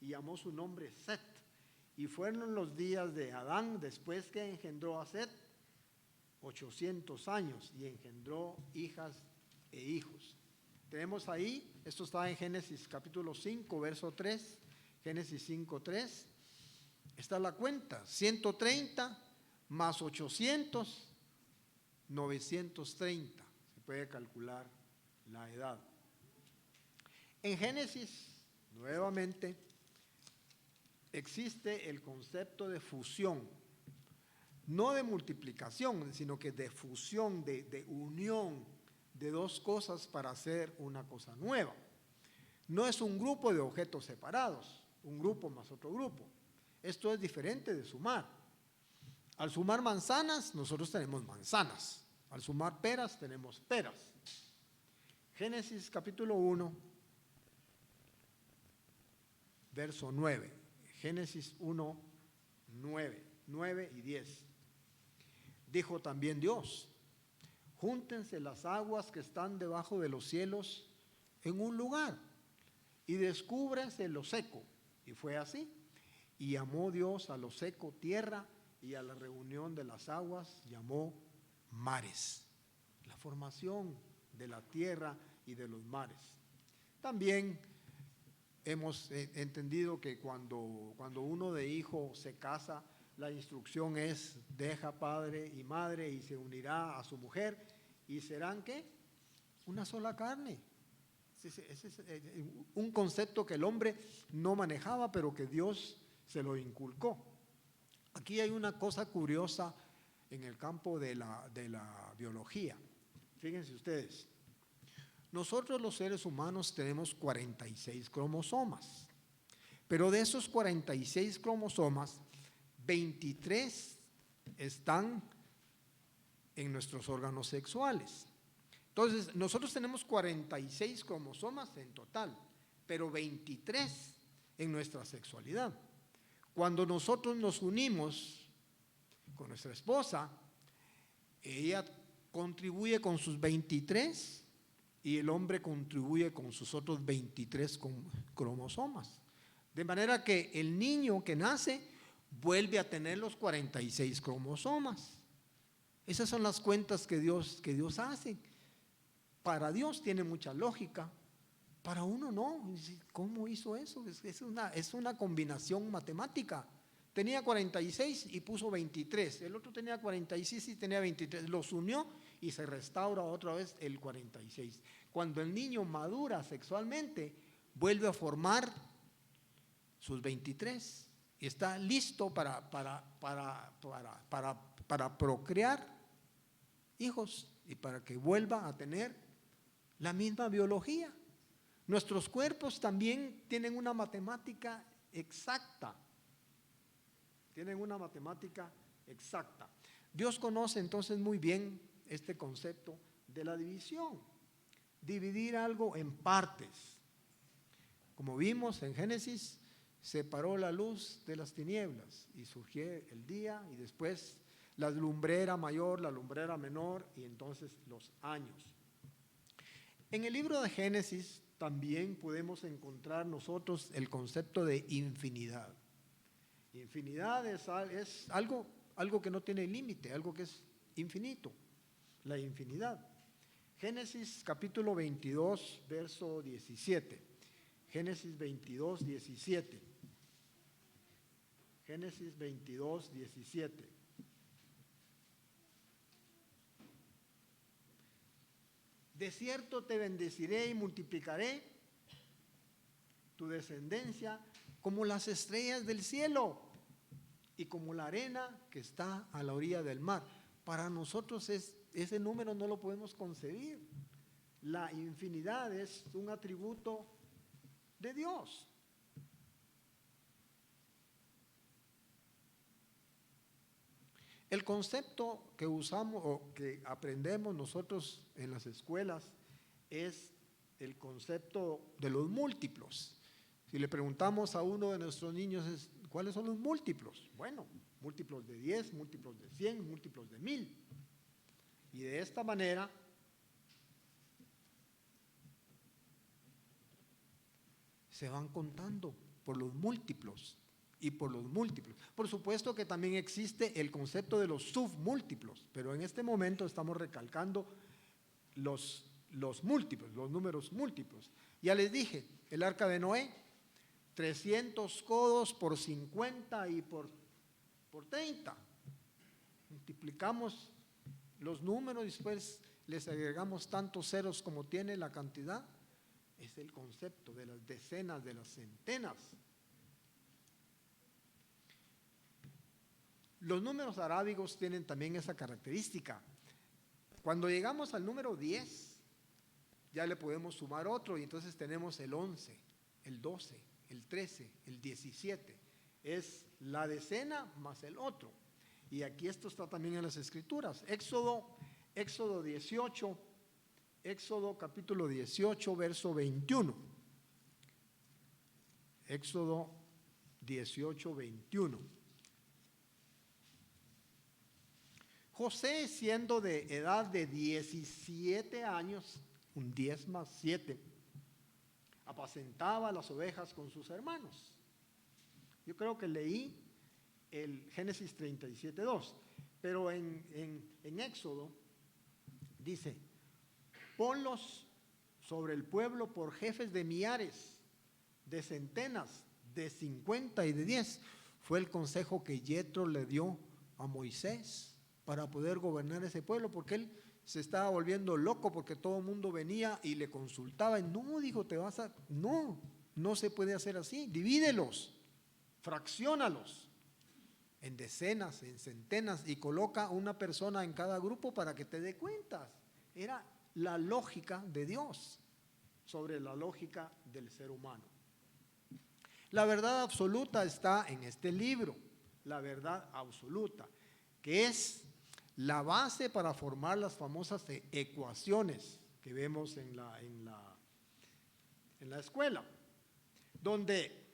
y llamó su nombre Set. Y fueron los días de Adán después que engendró a Set 800 años y engendró hijas e hijos. Tenemos ahí, esto está en Génesis capítulo 5, verso 3, Génesis 5, 3. Está la cuenta, 130 más 800, 930. Se puede calcular la edad. En Génesis, nuevamente, existe el concepto de fusión, no de multiplicación, sino que de fusión, de unión de dos cosas para hacer una cosa nueva. No es un grupo de objetos separados, un grupo más otro grupo. Esto es diferente de sumar. Al sumar manzanas, nosotros tenemos manzanas. Al sumar peras, tenemos peras. Génesis capítulo 1, verso 9. Génesis 1, 9 y 10. Dijo también Dios: júntense las aguas que están debajo de los cielos en un lugar y descúbrense lo seco. Y fue así. Y llamó Dios a lo seco tierra, y a la reunión de las aguas llamó mares. La formación de la tierra y de los mares. También hemos entendido que cuando uno de hijo se casa, la instrucción es: deja padre y madre y se unirá a su mujer y serán ¿qué? Una sola carne. Ese es un concepto que el hombre no manejaba, pero que Dios se lo inculcó. Aquí hay una cosa curiosa en el campo de la biología. Fíjense ustedes, nosotros los seres humanos tenemos 46 cromosomas, pero de esos 46 cromosomas, 23 están en nuestros órganos sexuales. Entonces, nosotros tenemos 46 cromosomas en total, pero 23 en nuestra sexualidad. Cuando nosotros nos unimos con nuestra esposa, ella contribuye con sus 23 y el hombre contribuye con sus otros 23 cromosomas. De manera que el niño que nace vuelve a tener los 46 cromosomas. Esas son las cuentas que Dios hace. Para Dios tiene mucha lógica, para uno no. ¿Cómo hizo eso? Es una combinación matemática. Tenía 46 y puso 23, el otro tenía 46 y tenía 23, los unió y se restaura otra vez el 46. Cuando el niño madura sexualmente, vuelve a formar sus 23 y está listo para procrear hijos y para que vuelva a tener la misma biología. Nuestros cuerpos también tienen una matemática exacta. Dios conoce entonces muy bien este concepto de la división. Dividir algo en partes. Como vimos en Génesis, separó la luz de las tinieblas y surgió el día y después la lumbrera mayor, la lumbrera menor y entonces los años. En el libro de Génesis también podemos encontrar nosotros el concepto de infinidad. Infinidad es algo que no tiene límite, algo que es infinito, la infinidad. Génesis capítulo 22, verso 17. Génesis 22, 17. Génesis 22, 17. De cierto te bendeciré y multiplicaré tu descendencia como las estrellas del cielo y como la arena que está a la orilla del mar. Para nosotros ese número no lo podemos concebir. La infinidad es un atributo de Dios. El concepto que usamos o que aprendemos nosotros en las escuelas es el concepto de los múltiplos. Si le preguntamos a uno de nuestros niños ¿cuáles son los múltiplos? Bueno, múltiplos de 10, múltiplos de 100, múltiplos de 1000. Y de esta manera se van contando por los múltiplos. y por los múltiplos. Por supuesto que también existe el concepto de los submúltiplos, pero en este momento estamos recalcando los múltiplos, los números múltiplos. Ya les dije, el arca de Noé, 300 codos por 50 y por 30. Multiplicamos los números y después les agregamos tantos ceros como tiene la cantidad. Es el concepto de las decenas, de las centenas. Los números arábigos tienen también esa característica. Cuando llegamos al número 10, ya le podemos sumar otro y entonces tenemos el 11, el 12, el 13, el 17. Es la decena más el otro. Y aquí esto está también en las Escrituras. Éxodo 18, Éxodo capítulo 18, verso 21. Éxodo 18, 21. José, siendo de edad de 17 años, un 10 más 7, apacentaba las ovejas con sus hermanos. Yo creo que leí el Génesis 37, 2, pero en Éxodo dice: ponlos sobre el pueblo por jefes de millares, de centenas, de 50 y de 10. Fue el consejo que Yetro le dio a Moisés para poder gobernar ese pueblo, porque él se estaba volviendo loco, porque todo el mundo venía y le consultaba. Y no, dijo, no se puede hacer así. Divídelos, fracciónalos en decenas, en centenas, y coloca una persona en cada grupo para que te dé cuentas. Era la lógica de Dios sobre la lógica del ser humano. La verdad absoluta está en este libro, la verdad absoluta, que es la base para formar las famosas ecuaciones que vemos en la escuela, donde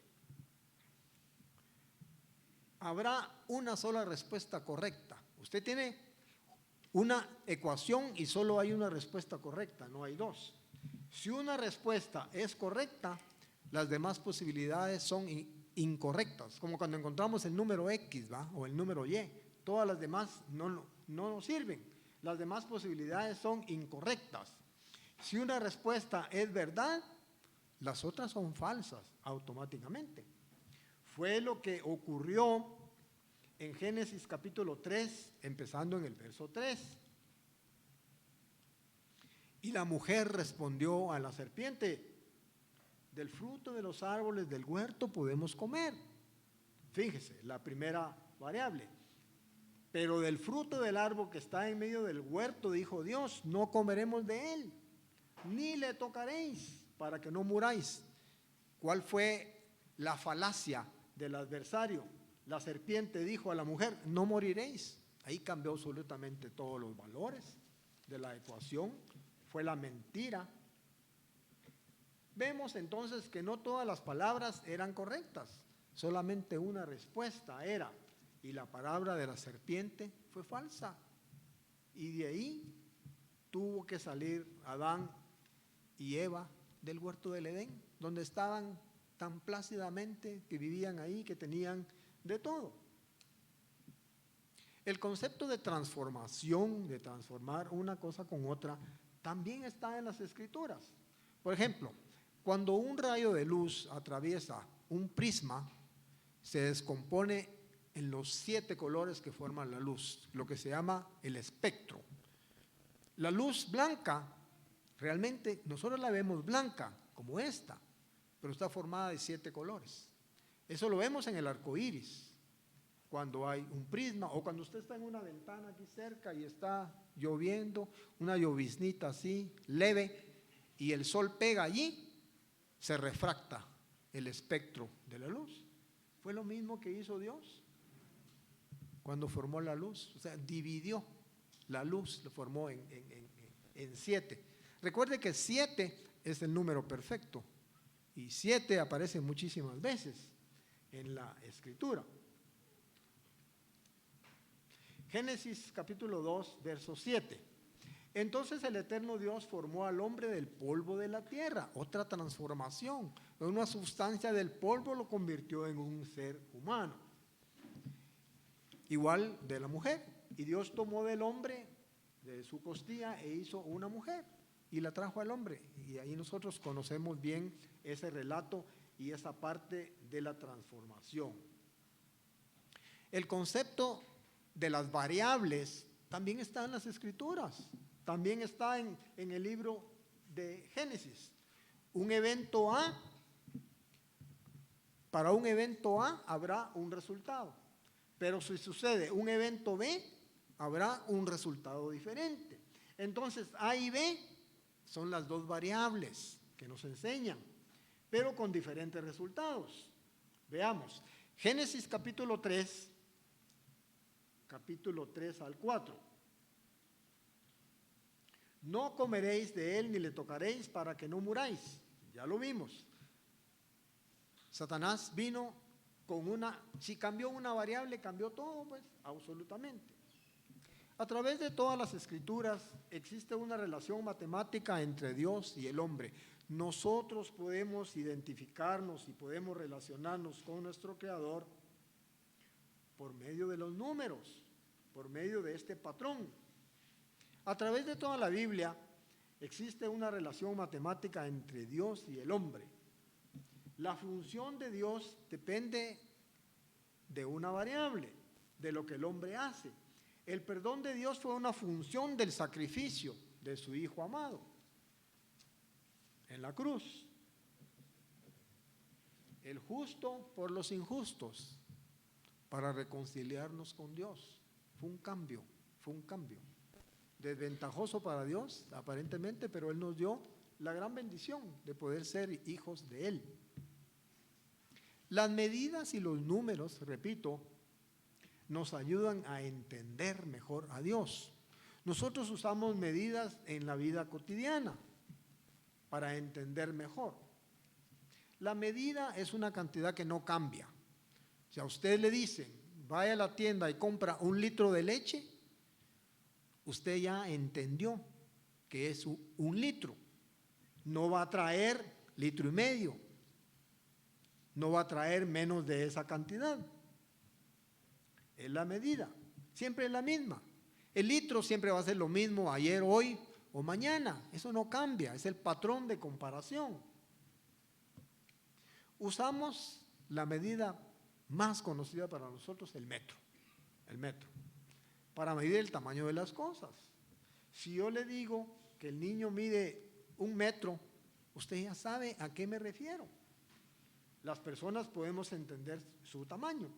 habrá una sola respuesta correcta. Usted tiene una ecuación y solo hay una respuesta correcta, no hay dos. Si una respuesta es correcta, las demás posibilidades son incorrectas, como cuando encontramos el número X, ¿va? O el número Y. Todas las demás no nos sirven. Las demás posibilidades son incorrectas. Si una respuesta es verdad, las otras son falsas automáticamente. Fue lo que ocurrió en Génesis capítulo 3, empezando en el verso 3. Y la mujer respondió a la serpiente: del fruto de los árboles del huerto podemos comer. Fíjese, la primera variable. Pero del fruto del árbol que está en medio del huerto, dijo Dios, no comeremos de él, ni le tocaréis, para que no muráis. ¿Cuál fue la falacia del adversario? La serpiente dijo a la mujer, no moriréis. Ahí cambió absolutamente todos los valores de la ecuación. Fue la mentira. Vemos entonces que no todas las palabras eran correctas, solamente una respuesta era, y la palabra de la serpiente fue falsa. Y de ahí tuvo que salir Adán y Eva del huerto del Edén, donde estaban tan plácidamente, que vivían ahí, que tenían de todo. El concepto de transformación, de transformar una cosa con otra, también está en las Escrituras. Por ejemplo, cuando un rayo de luz atraviesa un prisma, se descompone en los 7 colores que forman la luz, lo que se llama el espectro. La luz blanca, realmente nosotros la vemos blanca, como esta, pero está formada de 7 colores. Eso lo vemos en el arco iris, cuando hay un prisma, o cuando usted está en una ventana aquí cerca y está lloviendo, una lloviznita así, leve, y el sol pega allí, se refracta el espectro de la luz. Fue lo mismo que hizo Dios cuando formó la luz, o sea, dividió la luz, lo formó en 7. Recuerde que 7 es el número perfecto, y 7 aparece muchísimas veces en la Escritura. Génesis capítulo 2, verso 7. Entonces el eterno Dios formó al hombre del polvo de la tierra, otra transformación. una sustancia del polvo lo convirtió en un ser humano. Igual de la mujer. Y Dios tomó del hombre, de su costilla, e hizo una mujer y la trajo al hombre. Y ahí nosotros conocemos bien ese relato y esa parte de la transformación. El concepto de las variables también está en las Escrituras, también está en el libro de Génesis. Un evento A, para un evento A habrá un resultado, pero si sucede un evento B, habrá un resultado diferente. Entonces A y B son las dos variables que nos enseñan, pero con diferentes resultados. Veamos, Génesis capítulo 3 al 4. No comeréis de él ni le tocaréis para que no muráis. Ya lo vimos. Satanás vino con si cambió una variable, cambió todo, pues, absolutamente. A través de todas las Escrituras existe una relación matemática entre Dios y el hombre. Nosotros podemos identificarnos y podemos relacionarnos con nuestro Creador por medio de los números, por medio de este patrón. A través de toda la Biblia existe una relación matemática entre Dios y el hombre. La función de Dios depende de una variable, de lo que el hombre hace. El perdón de Dios fue una función del sacrificio de su Hijo amado en la cruz. El justo por los injustos para reconciliarnos con Dios. Fue un cambio. Desventajoso para Dios, aparentemente, pero Él nos dio la gran bendición de poder ser hijos de Él. Las medidas y los números, repito, nos ayudan a entender mejor a Dios. Nosotros usamos medidas en la vida cotidiana para entender mejor. La medida es una cantidad que no cambia. Si a usted le dicen, vaya a la tienda y compra 1 litro de leche, usted ya entendió que es 1 litro. No va a traer 1,5 litros. No va a traer menos de esa cantidad. Es la medida, siempre es la misma. El litro siempre va a ser lo mismo ayer, hoy o mañana. Eso no cambia, es el patrón de comparación. Usamos la medida más conocida para nosotros, el metro, para medir el tamaño de las cosas. Si yo le digo que el niño mide 1 metro, usted ya sabe a qué me refiero. Las personas podemos entender su tamaño.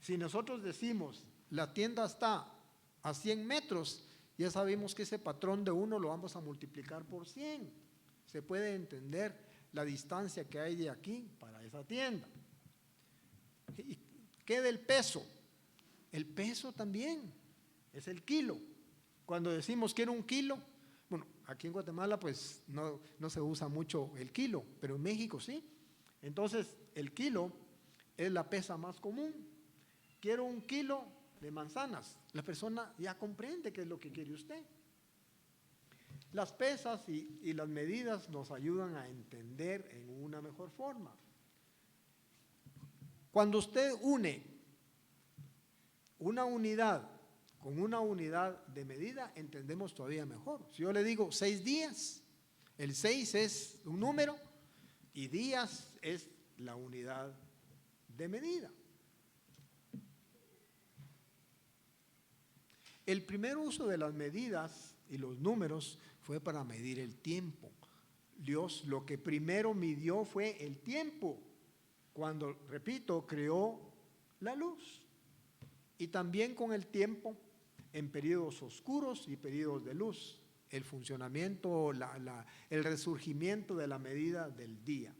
Si nosotros decimos, la tienda está a 100 metros, ya sabemos que ese patrón de 1 lo vamos a multiplicar por 100. Se puede entender la distancia que hay de aquí para esa tienda. ¿Y qué del peso? El peso también es el kilo. Cuando decimos quiero 1 kilo, bueno, aquí en Guatemala pues no se usa mucho el kilo, pero en México sí. Entonces el kilo es la pesa más común. Quiero 1 kilo de manzanas. La persona ya comprende qué es lo que quiere usted. Las pesas y las medidas nos ayudan a entender en una mejor forma. Cuando usted une una unidad con una unidad de medida, entendemos todavía mejor. Si yo le digo 6 días, el 6 es un número y días es la unidad de medida. El primer uso de las medidas y los números fue para medir el tiempo. Dios lo que primero midió fue el tiempo, cuando, repito, creó la luz. Y también con el tiempo en periodos oscuros y periodos de luz, el funcionamiento, el resurgimiento de la medida del día.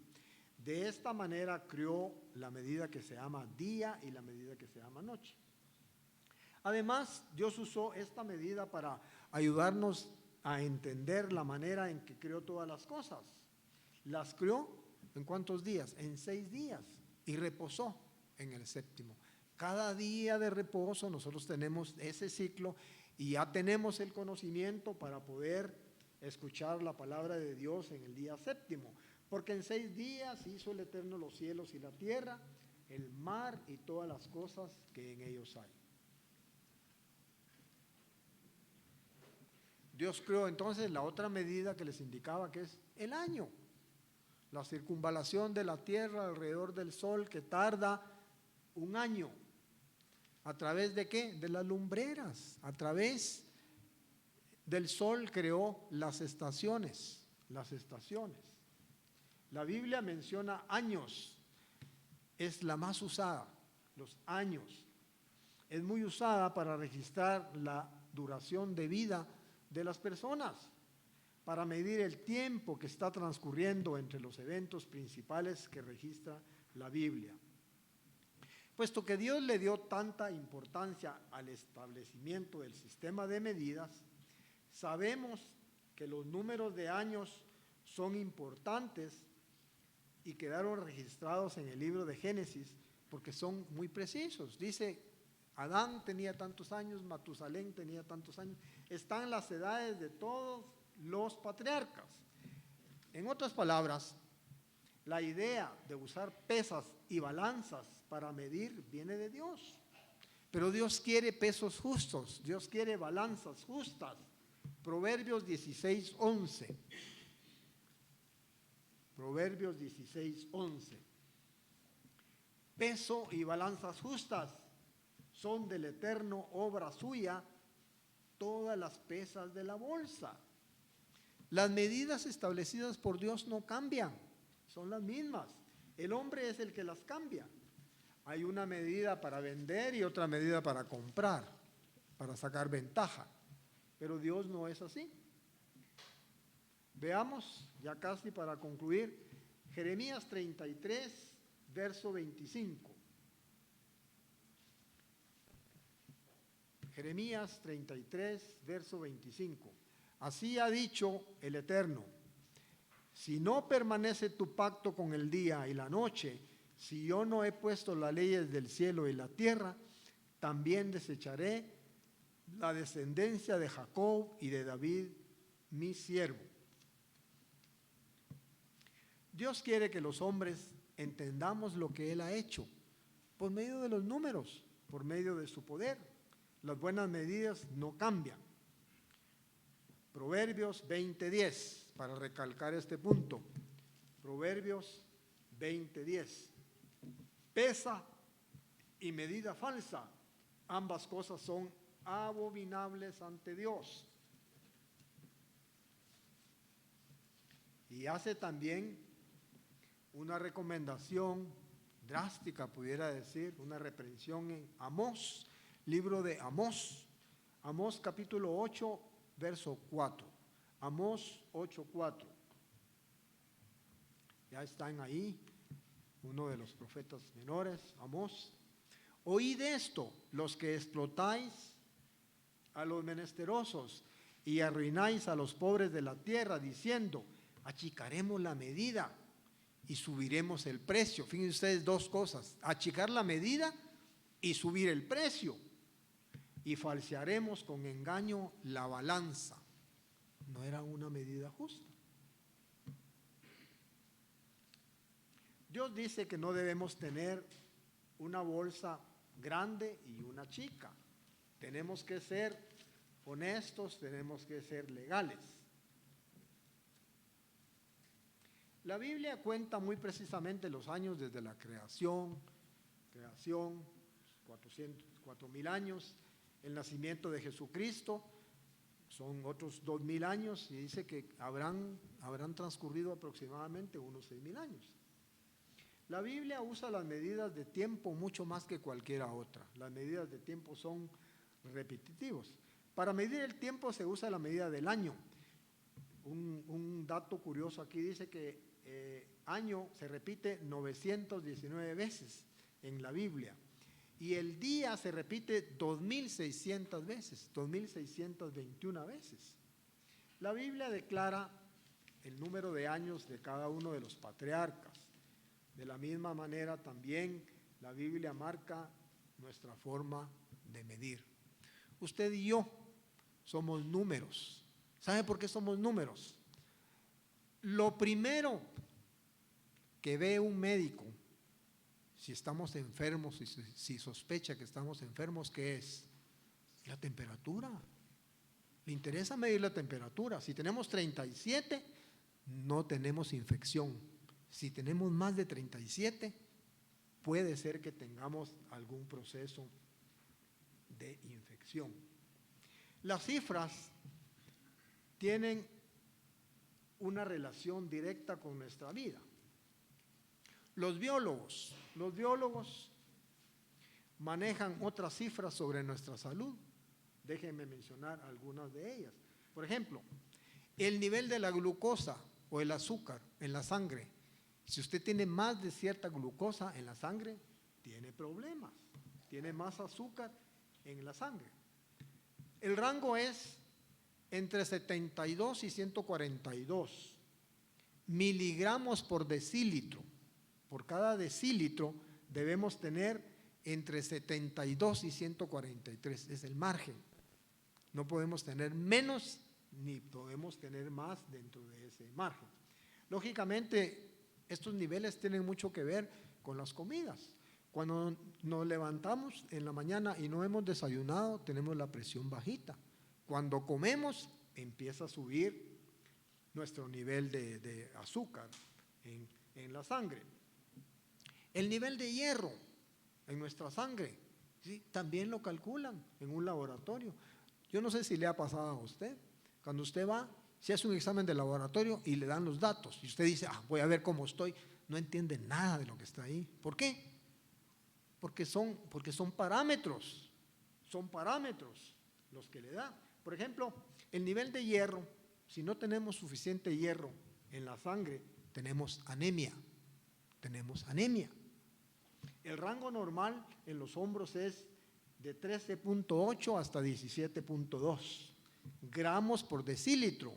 De esta manera creó la medida que se llama día y la medida que se llama noche. Además, Dios usó esta medida para ayudarnos a entender la manera en que creó todas las cosas. Las creó ¿en cuántos días? En 6 días y reposó en el 7º. Cada día de reposo nosotros tenemos ese ciclo y ya tenemos el conocimiento para poder escuchar la palabra de Dios en el día 7º. Porque en 6 días hizo el Eterno los cielos y la tierra, el mar y todas las cosas que en ellos hay. Dios creó entonces la otra medida que les indicaba, que es el año. La circunvalación de la tierra alrededor del sol, que tarda un año. ¿A través de qué? De las lumbreras. A través del sol creó las estaciones. Las estaciones. La Biblia menciona años. Es la más usada, los años. Es muy usada para registrar la duración de vida de las personas, para medir el tiempo que está transcurriendo entre los eventos principales que registra la Biblia. Puesto que Dios le dio tanta importancia al establecimiento del sistema de medidas, sabemos que los números de años son importantes y quedaron registrados en el libro de Génesis porque son muy precisos. Dice, Adán tenía tantos años, Matusalén tenía tantos años. Están las edades de todos los patriarcas. En otras palabras, la idea de usar pesas y balanzas para medir viene de Dios. Pero Dios quiere pesos justos, Dios quiere balanzas justas. Proverbios 16:11. Proverbios 16:11. Peso y balanzas justas son del Eterno, obra suya, todas las pesas de la bolsa. Las medidas establecidas por Dios no cambian, son las mismas. El hombre es el que las cambia. Hay una medida para vender y otra medida para comprar, para sacar ventaja. Pero Dios no es así. Veamos, ya casi para concluir, Jeremías 33, verso 25. Jeremías 33, verso 25. Así ha dicho el Eterno: si no permanece tu pacto con el día y la noche, si yo no he puesto las leyes del cielo y la tierra, también desecharé la descendencia de Jacob y de David, mi siervo. Dios quiere que los hombres entendamos lo que Él ha hecho por medio de los números, por medio de su poder. Las buenas medidas no cambian. Proverbios 20:10, para recalcar este punto. Proverbios 20:10. Pesa y medida falsa, ambas cosas son abominables ante Dios. Y hace también una recomendación drástica, pudiera decir, una reprensión en Amós, libro de Amós, Amós capítulo 8, verso 4. Amós 8:4. Ya están ahí, uno de los profetas menores, Amós. Oíd esto, los que explotáis a los menesterosos y arruináis a los pobres de la tierra, diciendo, achicaremos la medida y subiremos el precio. Fíjense ustedes dos cosas, achicar la medida y subir el precio. Y falsearemos con engaño la balanza. No era una medida justa. Dios dice que no debemos tener una bolsa grande y una chica. Tenemos que ser honestos, tenemos que ser legales. La Biblia cuenta muy precisamente los años desde la creación, 4.000 años, el nacimiento de Jesucristo, son otros 2.000 años, y dice que habrán transcurrido aproximadamente unos 6.000 años. La Biblia usa las medidas de tiempo mucho más que cualquiera otra. Las medidas de tiempo son repetitivos. Para medir el tiempo se usa la medida del año. Un dato curioso aquí dice que año se repite 919 veces en la Biblia. Y el día se repite 2.600 veces, 2.621 veces. La Biblia declara el número de años de cada uno de los patriarcas. De la misma manera también la Biblia marca nuestra forma de medir. Usted y yo somos números. ¿Sabe por qué somos números? Lo primero que ve un médico, si estamos enfermos, si sospecha que estamos enfermos, ¿qué es? La temperatura. Le interesa medir la temperatura. Si tenemos 37, no tenemos infección. Si tenemos más de 37, puede ser que tengamos algún proceso de infección. Las cifras tienen una relación directa con nuestra vida. Los biólogos manejan otras cifras sobre nuestra salud. Déjenme mencionar algunas de ellas. Por ejemplo, el nivel de la glucosa o el azúcar en la sangre. Si usted tiene más de cierta glucosa en la sangre, tiene problemas, tiene más azúcar en la sangre. El rango es entre 72 y 142 miligramos por decilitro. Por cada decilitro debemos tener entre 72 y 143, es el margen. No podemos tener menos ni podemos tener más dentro de ese margen. Lógicamente, estos niveles tienen mucho que ver con las comidas. Cuando nos levantamos en la mañana y no hemos desayunado, tenemos la presión bajita. Cuando comemos, empieza a subir nuestro nivel de azúcar en la sangre. El nivel de hierro en nuestra sangre, ¿sí? También lo calculan en un laboratorio. Yo no sé si le ha pasado a usted, cuando usted va, se hace un examen de laboratorio y le dan los datos, y usted dice, voy a ver cómo estoy, no entiende nada de lo que está ahí. ¿Por qué? Porque son parámetros los que le dan. Por ejemplo, el nivel de hierro, si no tenemos suficiente hierro en la sangre, tenemos anemia. El rango normal en los hombros es de 13.8 hasta 17.2 gramos por decilitro.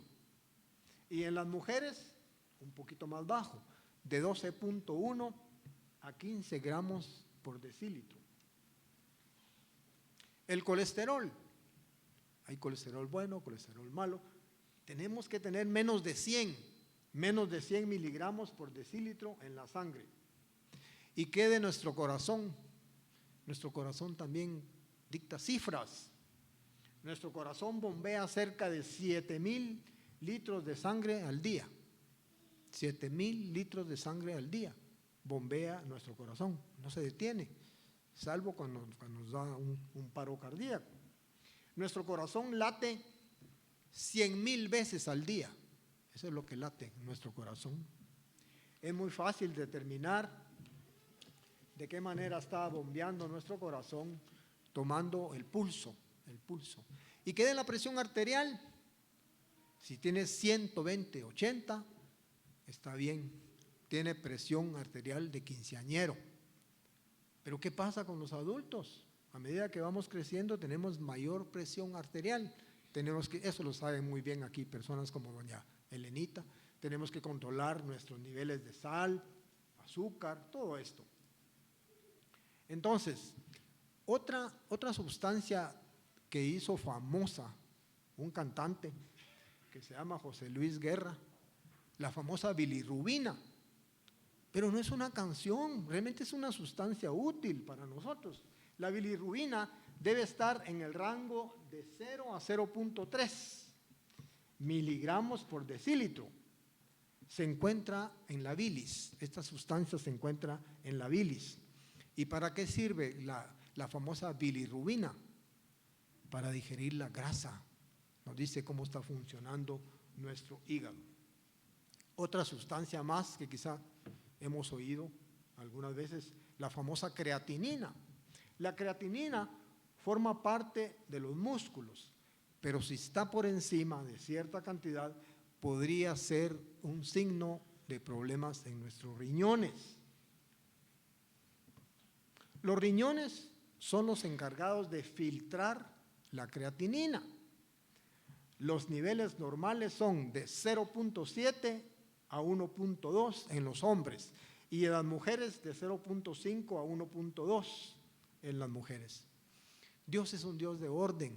Y en las mujeres, un poquito más bajo, de 12.1 a 15 gramos por decilitro. El colesterol, hay colesterol bueno, colesterol malo. Tenemos que tener menos de 100 miligramos por decilitro en la sangre. ¿Y qué de nuestro corazón? Nuestro corazón también dicta cifras. Nuestro corazón bombea cerca de 7,000 litros de sangre al día. 7,000 litros de sangre al día bombea nuestro corazón. No se detiene, salvo cuando nos da un paro cardíaco. Nuestro corazón late 100,000 veces al día. Eso es lo que late en nuestro corazón. Es muy fácil determinar de qué manera está bombeando nuestro corazón tomando el pulso. ¿Y qué de la presión arterial? Si tiene 120/80, está bien, tiene presión arterial de quinceañero. Pero ¿qué pasa con los adultos? A medida que vamos creciendo tenemos mayor presión arterial. Eso lo saben muy bien aquí personas como doña Elenita. Tenemos que controlar nuestros niveles de sal, azúcar, todo esto. Entonces, otra sustancia que hizo famosa un cantante que se llama José Luis Guerra, la famosa bilirrubina. Pero no es una canción, realmente es una sustancia útil para nosotros. La bilirrubina debe estar en el rango de 0 a 0.3 miligramos por decilitro. Se encuentra en la bilis, esta sustancia se encuentra en la bilis. ¿Y para qué sirve la famosa bilirrubina? Para digerir la grasa. Nos dice cómo está funcionando nuestro hígado. Otra sustancia más que quizá hemos oído algunas veces, la famosa creatinina. La creatinina forma parte de los músculos, pero si está por encima de cierta cantidad, podría ser un signo de problemas en nuestros riñones. Los riñones son los encargados de filtrar la creatinina. Los niveles normales son de 0.7 a 1.2 en los hombres y en las mujeres de 0.5 a 1.2 en las mujeres. Dios es un Dios de orden,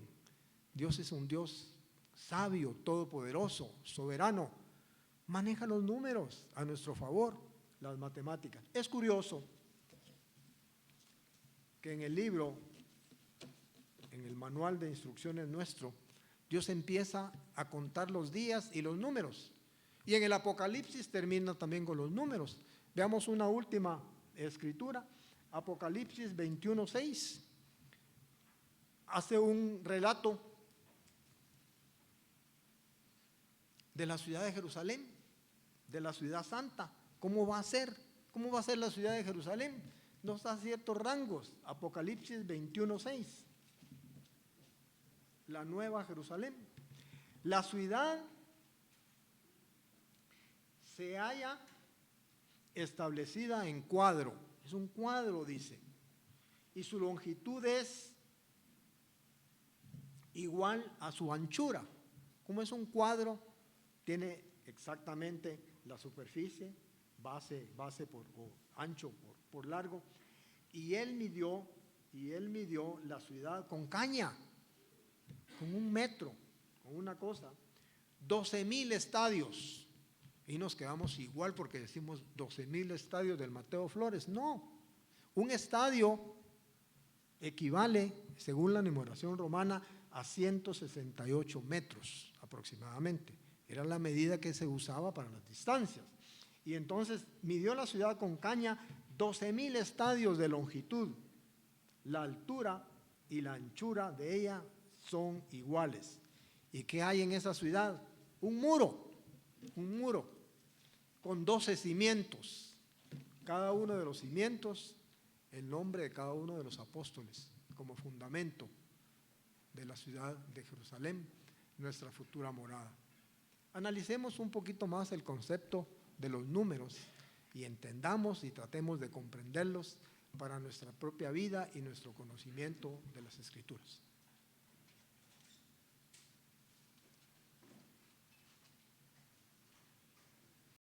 Dios es un Dios sabio, todopoderoso, soberano. Maneja los números a nuestro favor. las matemáticas. Es curioso que en el libro, en el manual de instrucciones nuestro, Dios empieza a contar los días y los números. Y en el Apocalipsis termina también con los números. Veamos una última escritura, Apocalipsis 21:6. Hace un relato de la ciudad de Jerusalén, de la ciudad santa. ¿Cómo va a ser? ¿Cómo va a ser la ciudad de Jerusalén? Nos da ciertos rangos. Apocalipsis 21:6. La nueva Jerusalén. La ciudad se halla establecida en cuadro. Es un cuadro, dice. Y su longitud es igual a su anchura. Como es un cuadro, tiene exactamente la superficie, base por ancho por largo. Y él midió la ciudad con caña, con 1 metro, con una cosa, 12,000 estadios. Y nos quedamos igual porque decimos 12,000 estadios del Mateo Flores. No, un estadio equivale, según la numeración romana, a 168 metros aproximadamente. Era la medida que se usaba para las distancias. Y entonces midió la ciudad con caña 12,000 estadios de longitud. La altura y la anchura de ella son iguales. ¿Y qué hay en esa ciudad? Un muro con 12 cimientos. Cada uno de los cimientos, el nombre de cada uno de los apóstoles, como fundamento de la ciudad de Jerusalén, nuestra futura morada. Analicemos un poquito más el concepto de los números y entendamos y tratemos de comprenderlos para nuestra propia vida y nuestro conocimiento de las Escrituras.